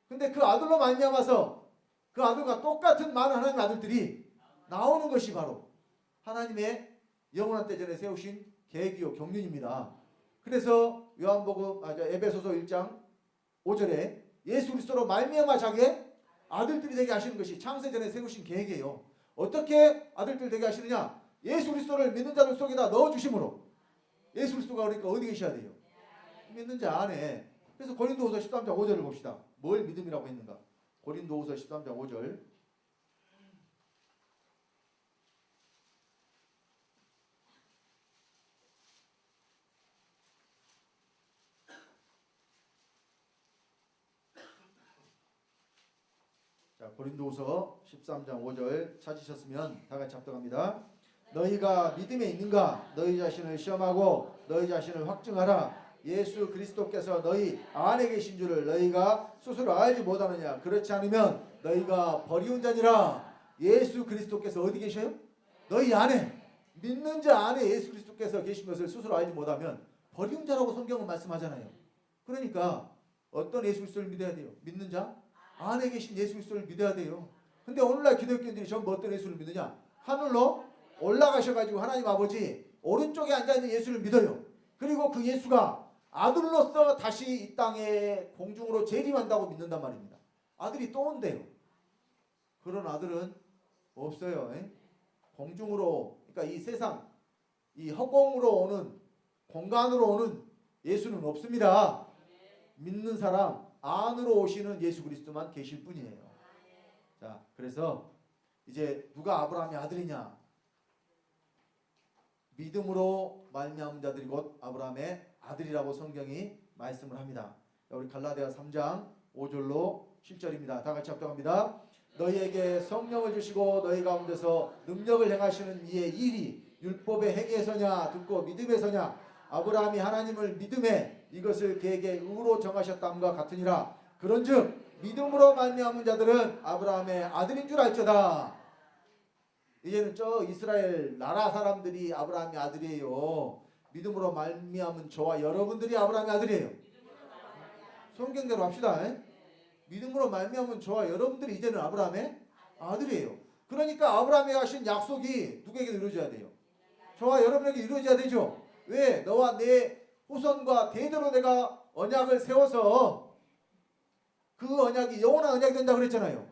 근데 그 아들로 말미암아서 그 아들과 똑같은 많은 하나님의 아들들이 나오는 것이 바로 하나님의 영원한 때 전에 세우신 계획이요 경륜입니다. 그래서 요한복음 에베소서 1장 5절에 예수 그리스도로 말미암아 자기의 아들들이 되게 하시는 것이 창세 전에 세우신 계획이에요. 어떻게 아들들 되게 하시느냐? 예수 그리스도를 믿는 자들 속에다 넣어주심으로. 예수 그리스도가 그러니까 어디 계셔야 돼요? 믿는 자 안에. 그래서 고린도후서 13장 5절을 봅시다. 뭘 믿음이라고 했는가? 고린도후서 13장 5절. 자, 고린도후서 13장 5절 찾으셨으면 다 같이 합독합니다. 너희가 믿음에 있는가? 너희 자신을 시험하고 너희 자신을 확증하라. 예수 그리스도께서 너희 안에 계신 줄을 너희가 스스로 알지 못하느냐? 그렇지 않으면 너희가 버리운 자니라. 예수 그리스도께서 어디 계셔요? 너희 안에. 믿는 자 안에 예수 그리스도께서 계신 것을 스스로 알지 못하면 버리운 자라고 성경은 말씀하잖아요. 그러니까 어떤 예수 그리스도를 믿어야 돼요? 믿는 자 안에 계신 예수 그리스도를 믿어야 돼요. 근데 오늘날 기독교인들이 전부 어떤 예수를 믿느냐? 하늘로 올라가셔가지고 하나님 아버지 오른쪽에 앉아있는 예수를 믿어요. 그리고 그 예수가 아들로서 다시 이 땅에 공중으로 재림한다고 믿는단 말입니다. 아들이 또 온대요. 그런 아들은 없어요. 공중으로, 그러니까 이 세상, 이 허공으로 오는, 공간으로 오는 예수는 없습니다. 믿는 사람 안으로 오시는 예수 그리스도만 계실 뿐이에요. 자, 그래서 이제 누가 아브라함의 아들이냐? 믿음으로 말미암은 자들이 곧 아브라함의 아들이라고 성경이 말씀을 합니다. 우리 갈라디아 3장 5절로 7절입니다. 다 같이 합독합니다. 너희에게 성령을 주시고 너희 가운데서 능력을 행하시는 이의 일이 율법의 행위에서냐 듣고 믿음에서냐? 아브라함이 하나님을 믿음에 이것을 그에게 의로 정하셨다함과 같으니라. 그런즉 믿음으로 말미암은 자들은 아브라함의 아들인 줄 알지어다. 이제는 저 이스라엘 나라 사람들이 아브라함의 아들이에요. 믿음으로 말미암은 저와 여러분들이 아브라함의 아들이에요. 성경대로 합시다. 믿음으로 말미암은 저와 여러분들이 이제는 아브라함의 아들이에요. 그러니까 아브라함이 하신 약속이 누구에게 이루어져야 돼요? 저와 여러분에게 이루어져야 되죠. 왜? 너와 내 후손과 대대로 내가 언약을 세워서 그 언약이 영원한 언약이 된다고 그랬잖아요.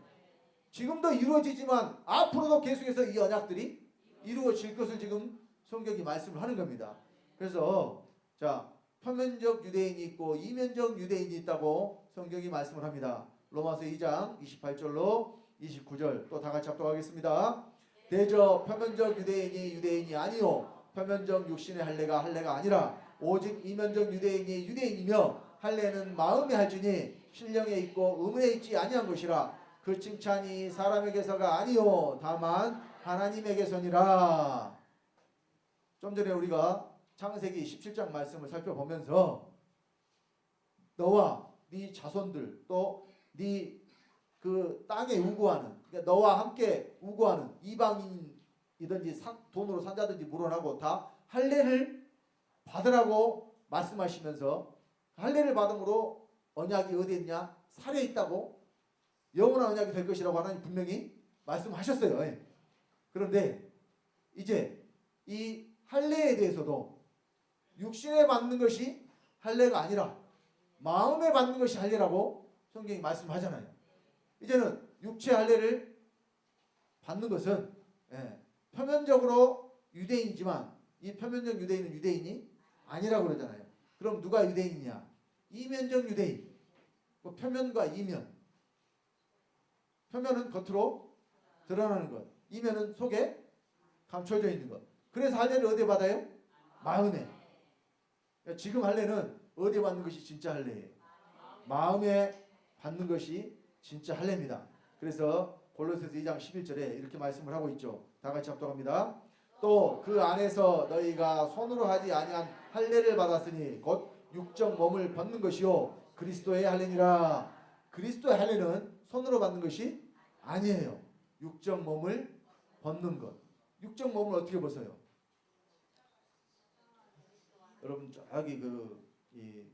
지금도 이루어지지만 앞으로도 계속해서 이 언약들이 이루어질 것을 지금 성경이 말씀을 하는 겁니다. 그래서 자, 표면적 유대인이 있고 이면적 유대인이 있다고 성경이 말씀을 합니다. 로마서 2장 28절로 29절 또 다 같이 합독하겠습니다. 대저 표면적 유대인이 아니요 표면적 육신의 할례가 아니라 오직 이면적 유대인이 유대인이며 할례는 마음에 할지니 신령에 있고 의문에 있지 아니한 것이라. 그 칭찬이 사람에게서가 아니요 다만 하나님에게서니라. 좀 전에 우리가 창세기 17장 말씀을 살펴보면서 너와 네 자손들 또 네 그 땅에 우고하는, 그러니까 너와 함께 우고하는 이방인이든지 돈으로 산자든지 물어나고 다 할례를 받으라고 말씀하시면서 할례를 받음으로 언약이 어디에 있냐? 살에 있다고 영원한 언약이 될 것이라고 하나님 분명히 말씀하셨어요. 그런데 이제 이 할례에 대해서도 육신에 받는 것이 할례가 아니라 마음에 받는 것이 할례라고 성경이 말씀하잖아요. 이제는 육체 할례를 받는 것은 표면적으로 유대인이지만 이 표면적 유대인은 유대인이 아니라고 그러잖아요. 그럼 누가 유대인이냐? 이면적 유대인. 표면과 이면. 표면은 겉으로 드러나는 것. 이면은 속에 감춰져 있는 것. 그래서 할례를 어디에 받아요? 마음에. 지금 할례는 어디에 받는 것이 진짜 할례예요? 마음에 받는 것이 진짜 할례입니다. 그래서 골로새서 2장 11절에 이렇게 말씀을 하고 있죠. 다 같이 합독합니다. 또 그 안에서 너희가 손으로 하지 아니한 할례를 받았으니 곧 육적 몸을 벗는 것이요 그리스도의 할례니라. 그리스도의 할례는 손으로 받는 것이 아니에요. 육적 몸을 벗는 것. 육적 몸을 어떻게 벗어요? 여러분 저기 이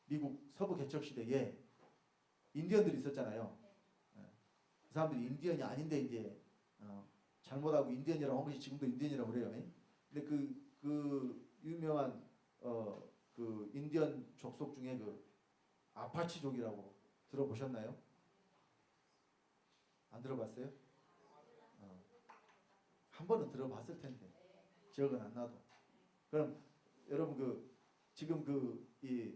미국 서부 개척 시대에 인디언들이 있었잖아요. 그 사람들이 인디언이 아닌데 이제 잘못하고 인디언이라고 한 것이 지금도 인디언이라고 그래요. 근데 그 유명한 그 인디언 족속 중에 그 아파치족이라고 들어보셨나요? 안 들어봤어요? 한 번은 들어봤을 텐데 기억은 안 나도. 그럼 여러분 지금 이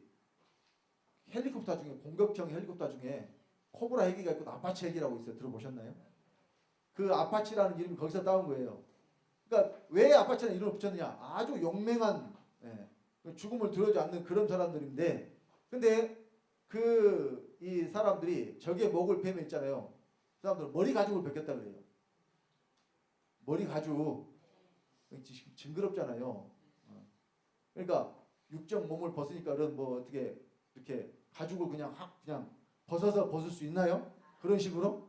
헬리콥터 중에 공격형 헬리콥터 중에 코브라 헬기가 있고 아파치 헬기라고 있어요. 들어보셨나요? 그 아파치라는 이름이 거기서 따온 거예요. 그러니까 왜 아파치라는 이름을 붙였느냐? 아주 용맹한 죽음을 두려워하지 않는 그런 사람들인데, 근데 이 사람들이 적의 목을 베면 있잖아요. 그 사람들은 머리 가죽을 벗겼다 그래요. 머리 가죽 징그럽잖아요. 그러니까 육적 몸을 벗으니까 어떻게 이렇게 가죽을 그냥 벗어서 벗을 수 있나요? 그런 식으로?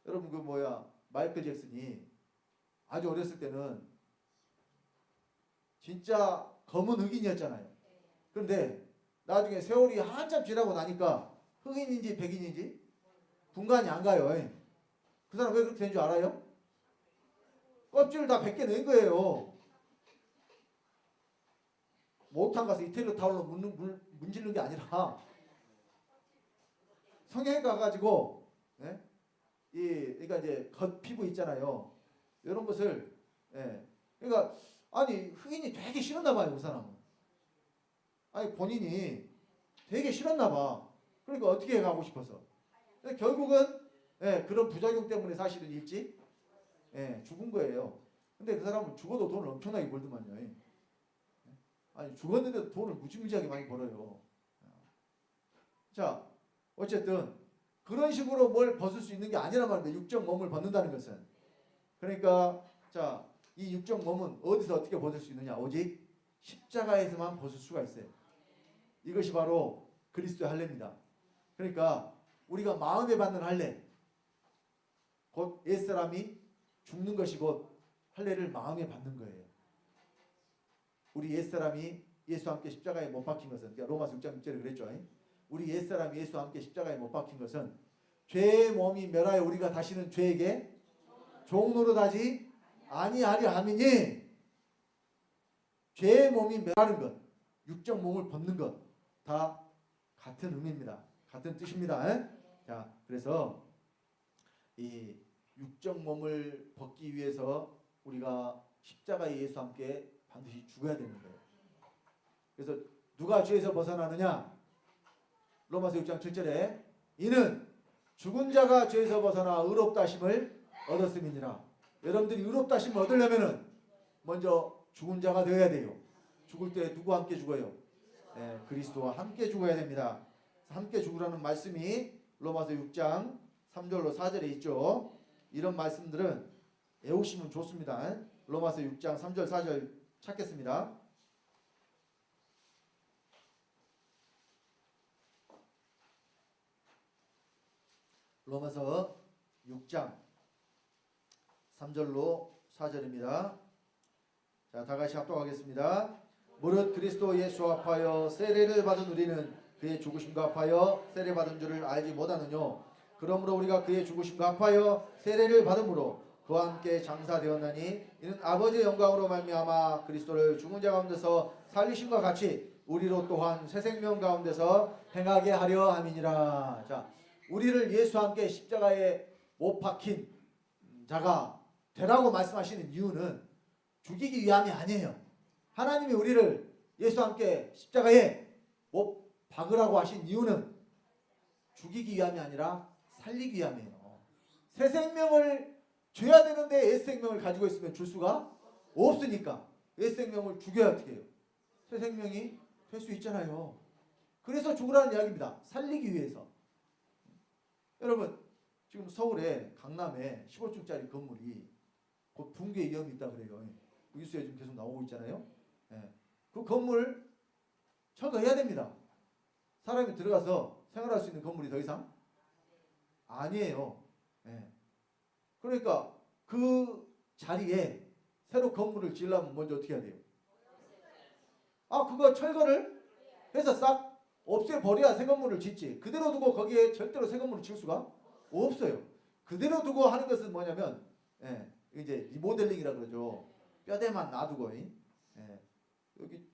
여러분 마이클 잭슨이 아주 어렸을 때는 진짜 검은 흑인이었잖아요. 그런데 나중에 세월이 한참 지나고 나니까 흑인인지 백인인지 분간이 안 가요. 그 사람 왜 그렇게 된 줄 알아요? 껍질을 다 벗겨낸 거예요. 목욕탕 가서 이태리 타올로 문지르는 게 아니라 성형외과 가가지고 그러니까 이제 겉 피부 있잖아요. 이런 것을 그러니까 아니 흑인이 되게 싫었나 봐요. 그 사람은. 아니 본인이 되게 싫었나 봐. 그러니까 어떻게 가고 싶어서. 결국은 그런 부작용 때문에 사실은 일찍 죽은 거예요. 근데 그 사람은 죽어도 돈을 엄청나게 벌더만요. 아니 죽었는데도 돈을 무지무지하게 많이 벌어요. 자 어쨌든 그런 식으로 뭘 벗을 수 있는 게 아니란 말입니다. 육적 몸을 벗는다는 것은. 그러니까 자 이 육적 몸은 어디서 어떻게 벗을 수 있느냐. 오직 십자가에서만 벗을 수가 있어요. 이것이 바로 그리스도의 할례입니다. 그러니까 우리가 마음에 받는 할례, 곧 옛사람이 죽는 것이 곧 할례를 마음에 받는 거예요. 우리 옛사람이 예수와 함께 십자가에 못 박힌 것은, 그러니까 로마서 6장 6절에 그랬죠. 우리 옛사람이 예수와 함께 십자가에 못 박힌 것은 죄의 몸이 멸하여 우리가 다시는 죄에게 종노릇하지 아니하려 함이니, 죄의 몸이 멸하는 것, 육적 몸을 벗는 것 다 같은 의미입니다. 같은 뜻입니다. 자, 그래서 이 육적 몸을 벗기 위해서 우리가 십자가의 예수와 함께 반드시 죽어야 되는 거예요. 그래서 누가 죄에서 벗어나느냐? 로마서 6장 7절에 이는 죽은 자가 죄에서 벗어나 의롭다 하심을 얻었음이니라. 여러분들이 의롭다 하심을 얻으려면은 먼저 죽은 자가 되어야 돼요. 죽을 때 누구와 함께 죽어요? 그리스도와 함께 죽어야 됩니다. 함께 죽으라는 말씀이 로마서 6장 3절로 4절에 있죠. 이런 말씀들은 외우시면 좋습니다. 로마서 6장 3절 4절 찾겠습니다. 로마서 6장 3절로 4절입니다. 자, 다 같이 합독하겠습니다. 무릇 그리스도 예수 합하여 세례를 받은 우리는 그의 죽으심과 합하여 세례 받은 줄을 알지 못하느뇨. 그러므로 우리가 그의 죽으심과 합하여 세례를 받음으로 그와 함께 장사되었나니 이는 아버지의 영광으로 말미암아 그리스도를 죽은 자 가운데서 살리심과 같이 우리로 또한 새 생명 가운데서 행하게 하려 함이니라. 자, 우리를 예수와 함께 십자가에 못 박힌 자가 되라고 말씀하시는 이유는 죽이기 위함이 아니에요. 하나님이 우리를 예수와 함께 십자가에 못 박으라고 하신 이유는 죽이기 위함이 아니라 살리기 위함이에요. 새 생명을 줘야 되는데 옛 생명을 가지고 있으면 줄 수가 없으니까 옛 생명을 죽여야 어떻게 해요? 새 생명이 될 수 있잖아요. 그래서 죽으라는 이야기입니다. 살리기 위해서. 여러분 지금 서울에 강남에 15층짜리 건물이 곧 붕괴 위험이 있다 그래요. 뉴스에 지금 계속 나오고 있잖아요. 그 건물 철거해야 됩니다. 사람이 들어가서 생활할 수 있는 건물이 더 이상 아니에요. 그러니까 그 자리에 새로 건물을 지으려면 먼저 어떻게 해야 돼요? 그거 철거를 해서 싹 없애버려야 새 건물을 짓지. 그대로 두고 거기에 절대로 새 건물을 지을 수가 없어요. 그대로 두고 하는 것은 뭐냐면 이제 리모델링이라고 그러죠. 뼈대만 놔두고 여기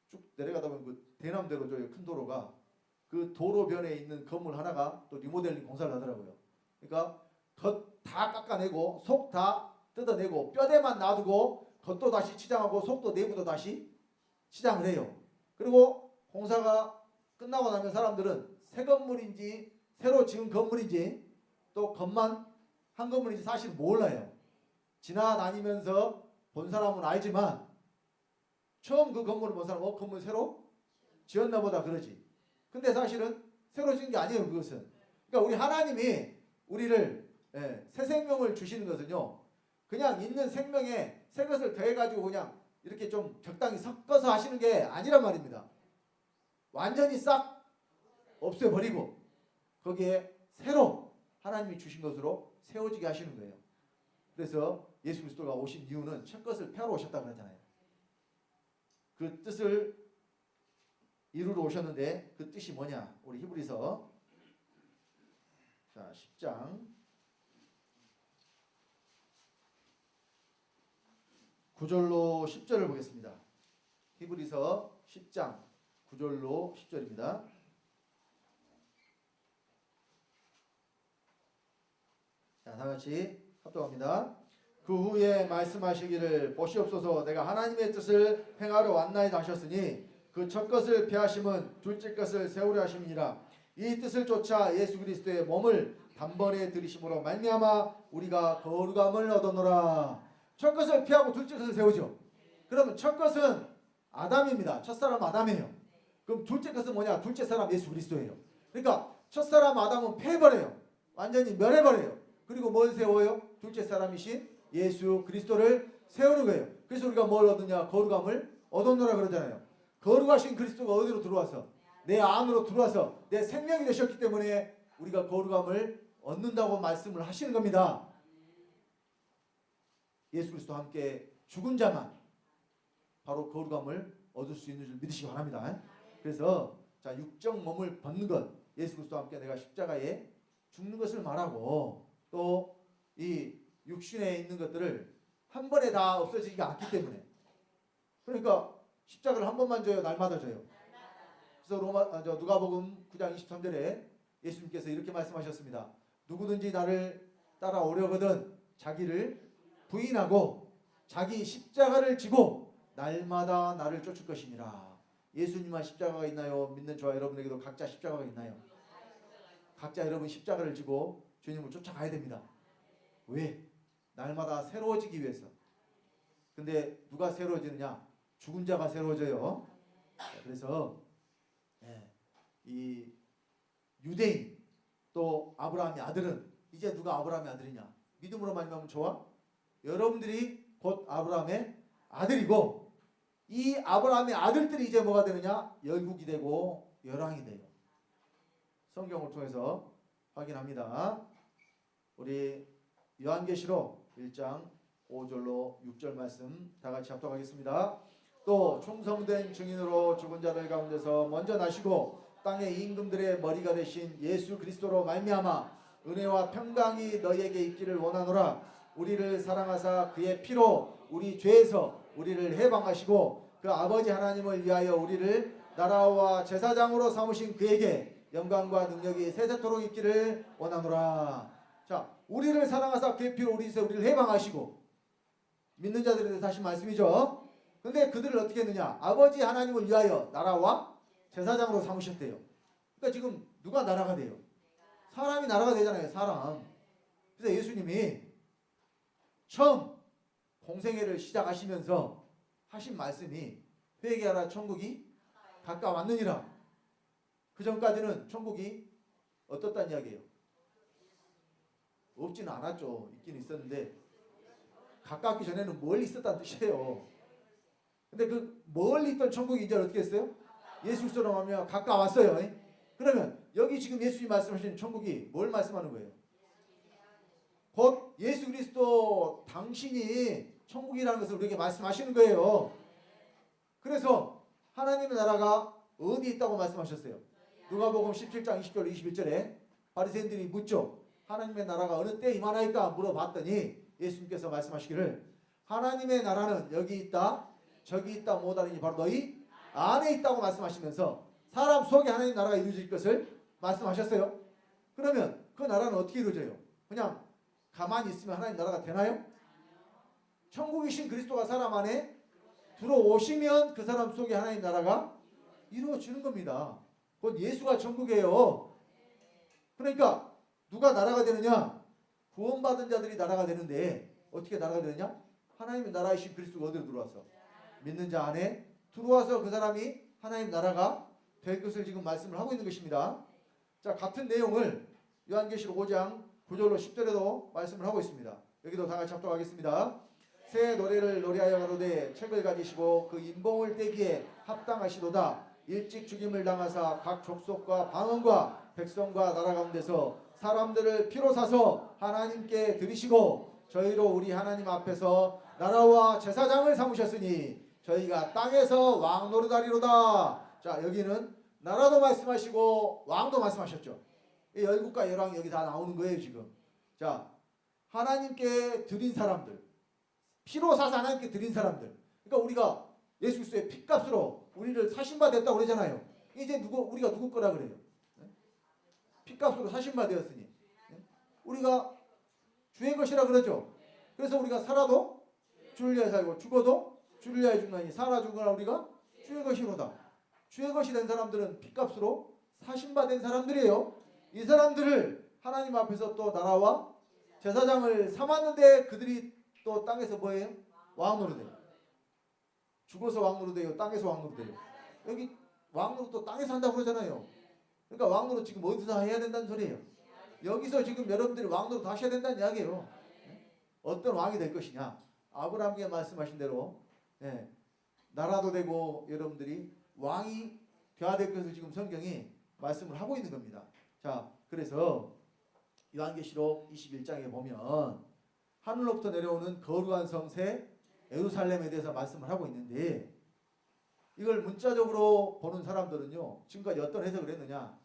쭉 내려가다 보면 그 대남대로죠. 큰 도로가 그 도로변에 있는 건물 하나가 또 리모델링 공사를 하더라고요. 그러니까 겉 다 깎아내고 속 다 뜯어내고 뼈대만 놔두고 겉도 다시 치장하고 속도 내부도 다시 치장을 해요. 그리고 공사가 끝나고 나면 사람들은 새 건물인지 새로 지은 건물인지 또 겉만 한 건물인지 사실 몰라요. 지나다니면서 본 사람은 알지만 처음 그 건물을 본 사람은 건물 새로 지었나 보다 그러지. 근데 사실은 새로 지은 게 아니에요. 그것은. 그러니까 우리 하나님이 우리를 새 생명을 주시는 것은요. 그냥 있는 생명에 새 것을 더해가지고 그냥 이렇게 좀 적당히 섞어서 하시는 게 아니란 말입니다. 완전히 싹 없애버리고 거기에 새로 하나님이 주신 것으로 세워지게 하시는 거예요. 그래서 예수 그리스도가 오신 이유는 첫 것을 펴러 오셨다고 그러잖아요. 그 뜻을 이루러 오셨는데 그 뜻이 뭐냐? 우리 히브리서 자, 10장 9절로 10절을 보겠습니다. 히브리서 10장 9절로 10절입니다. 자, 다같이 합독합니다. 그 후에 말씀하시기를 보시옵소서 내가 하나님의 뜻을 행하러 왔나이다 하셨으니 그 첫 것을 폐하심은 둘째 것을 세우려 하심이니라. 이 뜻을 쫓아 예수 그리스도의 몸을 단번에 들이심으로 말미암아 우리가 거룩함을 얻었노라. 첫 것을 피하고 둘째 것을 세우죠. 그러면 첫 것은 아담입니다. 첫사람 아담이에요. 그럼 둘째 것은 뭐냐? 둘째 사람 예수 그리스도예요. 그러니까 첫사람 아담은 패해버려요. 완전히 멸해버려요. 그리고 뭘 세워요? 둘째 사람이신 예수 그리스도를 세우는 거예요. 그래서 우리가 뭘 얻느냐? 거룩함을 얻었노라 그러잖아요. 거룩하신 그리스도가 어디로 들어와서? 내 안으로 들어와서 내 생명이 되셨기 때문에 우리가 거룩함을 얻는다고 말씀을 하시는 겁니다. 예수 그리스도와 함께 죽은 자만 바로 거룩함을 얻을 수 있는 줄 믿으시기 바랍니다. 그래서 자, 육적 몸을 벗는 것, 예수 그리스도와 함께 내가 십자가에 죽는 것을 말하고 또 이 육신에 있는 것들을 한 번에 다 없어지지가 않기 때문에 그러니까 십자가를 한 번만 져요? 날마다 져요? 그래서 누가복음 9장 23절에 예수님께서 이렇게 말씀하셨습니다. 누구든지 나를 따라오려거든 자기를 부인하고 자기 십자가를 지고 날마다 나를 쫓을 것이니라. 예수님만 십자가가 있나요? 믿는 저와 여러분에게도 각자 십자가가 있나요? 각자 여러분 십자가를 지고 주님을 쫓아가야 됩니다. 왜? 날마다 새로워지기 위해서. 근데 누가 새로워지느냐? 죽은 자가 새로워져요. 그래서 이 유대인 또 아브라함의 아들은 이제 누가 아브라함의 아들이냐? 믿음으로 말미암으면 저와 여러분들이 곧 아브라함의 아들이고 이 아브라함의 아들들이 이제 뭐가 되느냐? 열국이 되고 열왕이 돼요. 성경을 통해서 확인합니다. 우리 요한계시록 1장 5절로 6절 말씀 다 같이 합독하겠습니다. 또 충성된 증인으로 죽은 자들 가운데서 먼저 나시고 땅의 임금들의 머리가 되신 예수 그리스도로 말미암아 은혜와 평강이 너희에게 있기를 원하노라. 우리를 사랑하사 그의 피로 우리 죄에서 우리를 해방하시고 그 아버지 하나님을 위하여 우리를 나라와 제사장으로 삼으신 그에게 영광과 능력이 세세토록 있기를 원하노라. 자, 우리를 사랑하사 그의 피로 우리를 해방하시고 믿는 자들에 대해서 다시 말씀이죠. 근데 그들을 어떻게 했느냐? 아버지 하나님을 위하여 나라와 제사장으로 삼으셨대요. 그러니까 지금 누가 나라가 돼요? 사람이 나라가 되잖아요. 사람. 그래서 예수님이 처음 공생애를 시작하시면서 하신 말씀이 회개하라 천국이 가까웠느니라. 그 전까지는 천국이 어떻다는 이야기예요? 없지는 않았죠. 있긴 있었는데 가깝기 전에는 멀리 있었다는 뜻이에요. 근데 그 멀리 있던 천국이 이제 어떻게 했어요? 예수 그리스도로 하면 가까웠어요. 그러면 여기 지금 예수님 말씀하시는 천국이 뭘 말씀하는 거예요? 곧 예수 그리스도 당신이 천국이라는 것을 우리에게 말씀하시는 거예요. 그래서 하나님의 나라가 어디 있다고 말씀하셨어요? 누가복음 17장 20절 21절에 바리새인들이 묻죠. 하나님의 나라가 어느 때 임하나이까 물어봤더니 예수님께서 말씀하시기를 하나님의 나라는 여기 있다 저기 있다 못하니 바로 너희 안에 있다고 말씀하시면서 사람 속에 하나님 나라가 이루어질 것을 말씀하셨어요. 그러면 그 나라는 어떻게 이루어져요? 그냥 가만히 있으면 하나님 나라가 되나요? 천국이신 그리스도가 사람 안에 들어오시면 그 사람 속에 하나님 나라가 이루어지는 겁니다. 곧 예수가 천국이에요. 그러니까 누가 나라가 되느냐? 구원받은 자들이 나라가 되는데 어떻게 나라가 되느냐? 하나님의 나라이신 그리스도가 어디로 들어와서? 믿는 자 안에 들어와서 그 사람이 하나님 나라가 될 것을 지금 말씀을 하고 있는 것입니다. 자, 같은 내용을 요한계시록 5장 9절로 10절에도 말씀을 하고 있습니다. 여기도 다 같이 합독하겠습니다. 새 노래를 노래하여 가로되 책을 가지시고 그 인봉을 떼기에 합당하시도다. 일찍 죽임을 당하사 각 족속과 방언과 백성과 나라 가운데서 사람들을 피로 사서 하나님께 드리시고 저희로 우리 하나님 앞에서 나라와 제사장을 삼으셨으니 저희가 땅에서 왕 노릇하리로다. 자, 여기는 나라도 말씀하시고 왕도 말씀하셨죠. 이 열국과 열왕이 여기 다 나오는 거예요 지금. 자, 하나님께 드린 사람들, 피로 사서 하나님께 드린 사람들. 그러니까 우리가 예수 그리스도의 피값으로 우리를 사신 바 됐다고 그러잖아요. 이제 우리가 누구 거라 그래요? 피값으로 사신 바 되었으니 우리가 주의 것이라 그러죠. 그래서 우리가 살아도 주를 위하여 살고 죽어도 주를 위하여 죽나니 살아 죽으나 우리가 주의 것이로다. 주의 것이 된 사람들은 피값으로 사신 바 된 사람들이에요. 이 사람들을 하나님 앞에서 또 나라와 제사장을 삼았는데 그들이 또 땅에서 뭐예요? 왕으로 돼요. 죽어서 왕으로 돼요? 땅에서 왕으로 돼요? 여기 왕으로 또 땅에서 한다고 그러잖아요. 그러니까 왕으로 지금 어디서 해야 된다는 소리예요. 여기서 지금 여러분들이 왕으로 다시 해야 된다는 이야기예요. 어떤 왕이 될 것이냐. 아브라함께 말씀하신 대로 나라도 되고 여러분들이 왕이 되어야 될 것을 지금 성경이 말씀을 하고 있는 겁니다. 자, 그래서 요한계시록 21장에 보면 하늘로부터 내려오는 거룩한 성새 예루살렘에 대해서 말씀을 하고 있는데 이걸 문자적으로 보는 사람들은요, 지금까지 어떤 해석을 했느냐,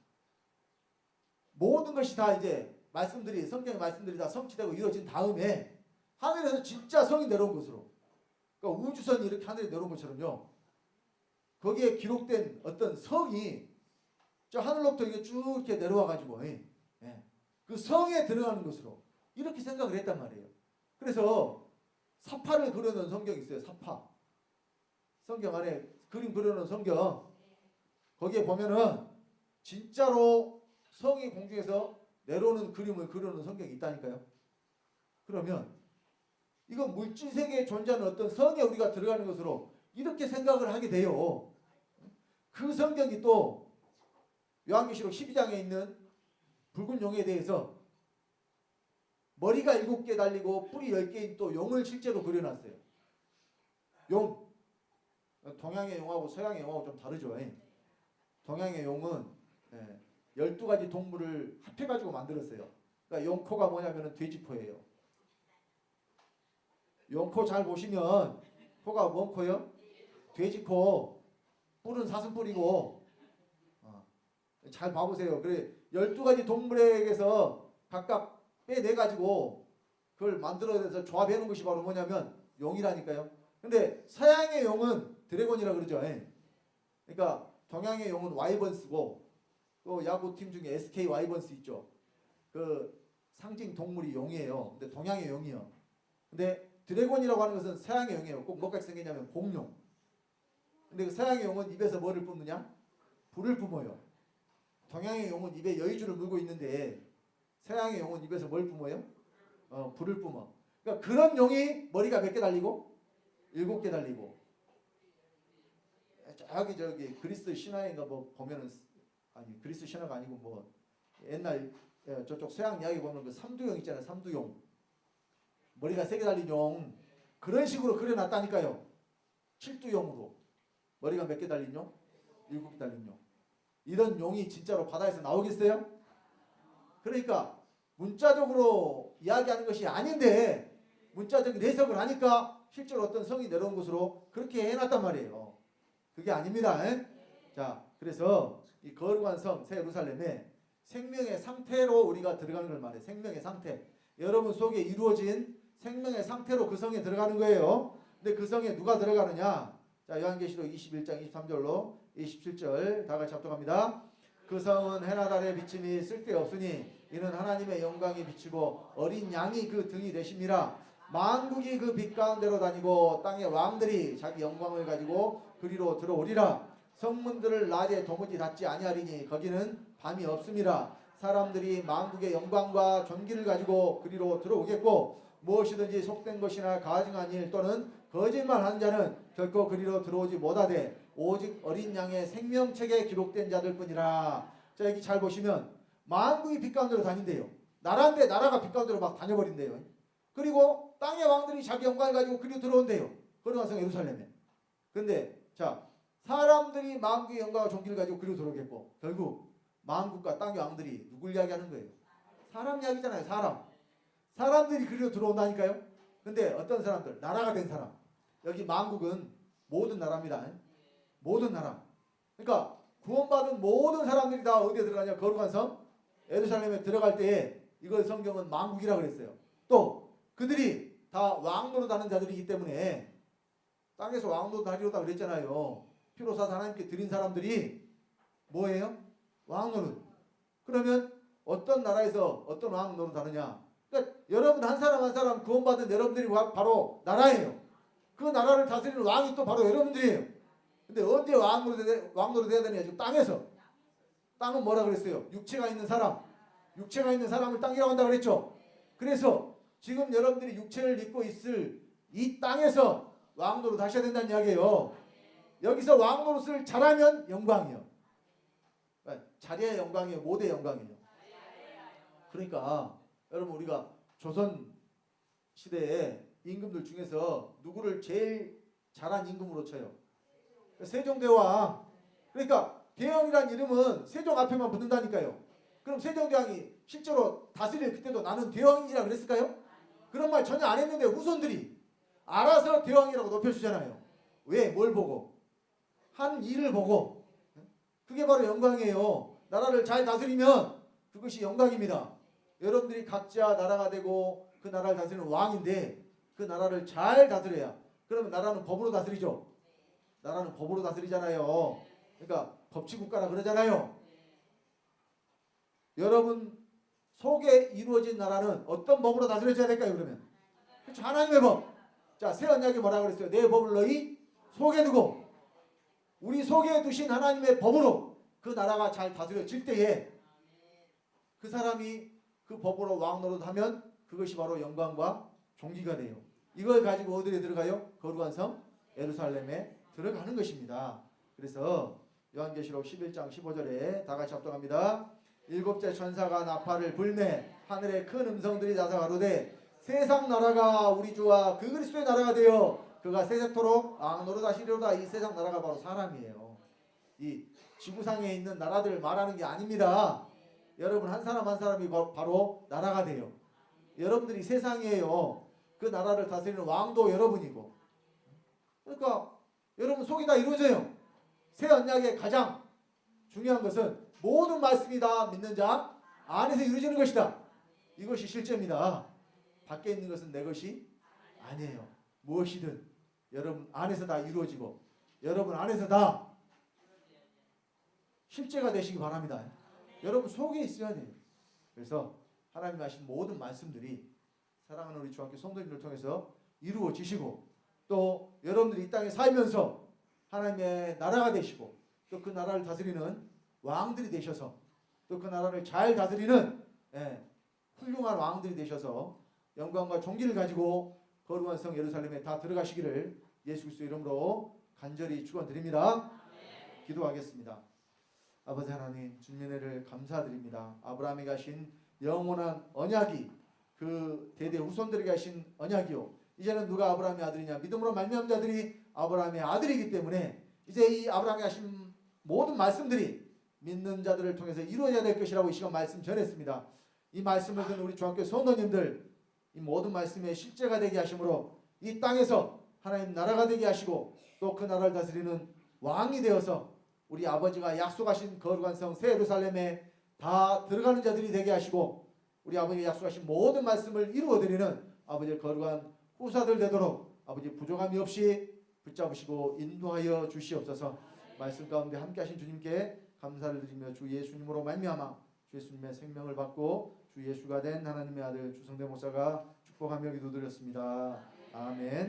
모든 것이 다 이제 성경의 말씀들이 다 성취되고 이루어진 다음에 하늘에서 진짜 성이 내려온 것으로, 그러니까 우주선이 이렇게 하늘에 내려온 것처럼요, 거기에 기록된 어떤 성이 저 하늘로부터 이게 쭉 이렇게 내려와 가지고 그 성에 들어가는 것으로 이렇게 생각을 했단 말이에요. 그래서 사파를 그려놓은 성경이 있어요. 사파. 성경 안에 그림 그려놓은 성경, 거기에 보면은 진짜로 성이 공중에서 내려오는 그림을 그려놓은 성경이 있다니까요. 그러면 이건 물질 세계에 존재하는 어떤 성에 우리가 들어가는 것으로 이렇게 생각을 하게 돼요. 그 성경이 또 요한계시록 12장에 있는 붉은 용에 대해서 머리가 7개 달리고 뿔이 10개인 또 용을 실제로 그려놨어요. 용. 동양의 용하고 서양의 용하고 좀 다르죠. 동양의 용은 12가지 동물을 합해가지고 만들었어요. 그러니까 용코가 뭐냐면 돼지코예요. 용코 잘 보시면 코가 뭔 코요? 돼지코. 뿔은 사슴뿔이고, 잘 봐보세요. 그래 12가지 동물에게서 각각 빼내가지고 그걸 만들어내서 조합해 놓은 것이 바로 뭐냐면 용이라니까요. 근데 서양의 용은 드래곤이라 그러죠. 그러니까 동양의 용은 와이번스고, 또 야구팀 중에 SK 와이번스 있죠. 그 상징 동물이 용이에요. 근데 동양의 용이요. 근데 드래곤이라고 하는 것은 서양의 용이에요. 꼭 뭐같이 생겼냐면 공룡. 근데 그 서양의 용은 입에서 뭐를 뿜느냐? 불을 뿜어요. 동양의 용은 입에 여의주를 물고 있는데 서양의 용은 입에서 뭘 뿜어요? 불을 뿜어. 그러니까 그런 용이 머리가 몇 개 달리고? 7개 달리고. 저기 그리스 신화인가 뭐 보면은, 아니 그리스 신화가 아니고 뭐 옛날 저쪽 서양 이야기 보면 그 삼두용 있잖아요. 삼두용. 머리가 3개 달린 용. 그런 식으로 그려놨다니까요. 칠두용으로. 머리가 몇 개 달린 용? 7개 달린 용. 이런 용이 진짜로 바다에서 나오겠어요? 그러니까 문자적으로 이야기하는 것이 아닌데 문자적인 해석을 하니까 실제로 어떤 성이 내려온 것으로 그렇게 해놨단 말이에요. 그게 아닙니다. 자, 그래서 이 거룩한 성 새 예루살렘에 생명의 상태로 우리가 들어가는 걸 말해요. 생명의 상태. 여러분 속에 이루어진 생명의 상태로 그 성에 들어가는 거예요. 근데 그 성에 누가 들어가느냐? 자, 요한계시록 21장 23절로 27절 다 같이 합독합니다. 그 성은 해나 달의 비침이 쓸데없으니 이는 하나님의 영광이 비치고 어린 양이 그 등이 되심이라. 만국이 그 빛 가운데로 다니고 땅의 왕들이 자기 영광을 가지고 그리로 들어오리라. 성문들을 낮에 도무지 닫지 아니하리니 거기는 밤이 없음이라. 사람들이 만국의 영광과 존귀를 가지고 그리로 들어오겠고 무엇이든지 속된 것이나 가증한 일 또는 거짓말하는 자는 결코 그리로 들어오지 못하되 오직 어린 양의 생명책에 기록된 자들 뿐이라. 자, 여기 잘 보시면 만국이 빛 가운데로 다닌대요. 나라인데 나라가 빛 가운데로 막 다녀버린대요. 그리고 땅의 왕들이 자기 영광을 가지고 그리로 들어온대요. 거룩한 성 예루살렘에. 근데 자, 사람들이 만국의 영광과 존귀를 가지고 그리로 들어오겠고 결국 만국과 땅의 왕들이 누굴 이야기하는 거예요? 사람 이야기잖아요. 사람들이 그리로 들어온다니까요. 근데 어떤 사람들? 나라가 된 사람. 여기 만국은 모든 나라입니다. 모든 나라. 그러니까 구원받은 모든 사람들이 다 어디에 들어가냐? 거룩한 성 예루살렘에 들어갈 때에 이걸 성경은 망국이라고 그랬어요. 또 그들이 다 왕노릇 하는 자들이기 때문에 땅에서 왕노릇 하리로다 그랬잖아요. 피로사 하나님께 드린 사람들이 뭐예요? 왕노릇. 그러면 어떤 나라에서 어떤 왕노릇 하느냐? 그러니까 여러분 한 사람 한 사람 구원받은 여러분들이 바로 나라예요. 그 나라를 다스리는 왕이 또 바로 여러분들이에요. 근데 언제 왕노릇 해야 되냐? 지금 땅에서. 땅은 뭐라 그랬어요? 육체가 있는 사람. 육체가 있는 사람을 땅이라고 한다고 그랬죠. 그래서 지금 여러분들이 육체를 입고 있을 이 땅에서 왕노릇 하셔야 된다는 이야기예요. 여기서 왕노릇을 잘하면 영광이요. 자리의 영광이에요. 모대의 영광이에요. 그러니까 여러분 우리가 조선 시대에 임금들 중에서 누구를 제일 잘한 임금으로 쳐요? 세종대왕. 그러니까 대왕이란 이름은 세종 앞에만 붙는다니까요. 그럼 세종대왕이 실제로 다스릴 그때도 나는 대왕이라 그랬을까요? 그런 말 전혀 안 했는데 후손들이 알아서 대왕이라고 높여주잖아요. 왜? 뭘 보고? 한 일을 보고. 그게 바로 영광이에요. 나라를 잘 다스리면 그것이 영광입니다. 여러분들이 각자 나라가 되고 그 나라를 다스리는 왕인데 그 나라를 잘 다스려야. 그러면 나라는 법으로 다스리죠. 나라는 법으로 다스리잖아요. 그러니까 법치국가라 그러잖아요. 여러분 속에 이루어진 나라는 어떤 법으로 다스려져야 될까요? 그러면 그렇죠. 하나님의 법. 자, 새 언약이 뭐라고 그랬어요? 내 법을 너희 속에 두고. 우리 속에 두신 하나님의 법으로 그 나라가 잘 다스려질 때에 그 사람이 그 법으로 왕노릇 하면 그것이 바로 영광과 존귀가 돼요. 이걸 가지고 어디에 들어가요? 거룩한 성 예루살렘에 들어가는 것입니다. 그래서 요한계시록 11장 15절에 다 같이 합독합니다. 일곱째 천사가 나팔을 불매 하늘에 큰 음성들이 나서 가로되 세상 나라가 우리 주와 그 그리스도의 나라가 되어 그가 세세토록 왕노릇 하시리로다. 이 세상 나라가 바로 사람이에요. 이 지구상에 있는 나라들을 말하는 게 아닙니다. 여러분 한 사람 한 사람이 바로 나라가 돼요. 여러분들이 세상이에요. 그 나라를 다스리는 왕도 여러분이고. 그러니까 여러분 속이 다 이루어져요. 새 언약의 가장 중요한 것은 모든 말씀이 다 믿는 자 안에서 이루어지는 것이다. 이것이 실제입니다. 밖에 있는 것은 내 것이 아니에요. 무엇이든 여러분 안에서 다 이루어지고 여러분 안에서 다 실제가 되시기 바랍니다. 여러분 속에 있어야 돼요. 그래서 하나님 하신 모든 말씀들이 사랑하는 우리 주한교 성도님들 통해서 이루어지시고 또 여러분들이 이 땅에 살면서 하나님의 나라가 되시고 또 그 나라를 다스리는 왕들이 되셔서 또 그 나라를 잘 다스리는 훌륭한 왕들이 되셔서 영광과 존귀를 가지고 거룩한 성 예루살렘에 다 들어가시기를 예수 그리스도 이름으로 간절히 축원드립니다. 기도하겠습니다. 아버지 하나님 주님의 은혜를 감사드립니다. 아브라함에게 하신 영원한 언약이 그 대대 후손들에게 하신 언약이요. 이제는 누가 아브라함의 아들이냐? 믿음으로 말미암은 자들이 아브라함의 아들이기 때문에 이제 이 아브라함이 하신 모든 말씀들이 믿는 자들을 통해서 이루어져야 될 것이라고 이 시간 말씀 전했습니다. 이 말씀을 듣는 우리 중학교 성도님들 이 모든 말씀의 실제가 되게 하심으로 이 땅에서 하나님 나라가 되게 하시고 또 그 나라를 다스리는 왕이 되어서 우리 아버지가 약속하신 거룩한 성 새 예루살렘에 다 들어가는 자들이 되게 하시고 우리 아버지가 약속하신 모든 말씀을 이루어드리는 아버지의 거룩한 후사들 되도록 아버지 부족함이 없이 붙잡으시고 인도하여 주시옵소서. 말씀 가운데 함께 하신 주님께 감사를 드리며 주 예수님으로 말미암아 주 예수님의 생명을 받고 주 예수가 된 하나님의 아들 주성대 목사가 축복하며 기도드렸습니다. 아멘.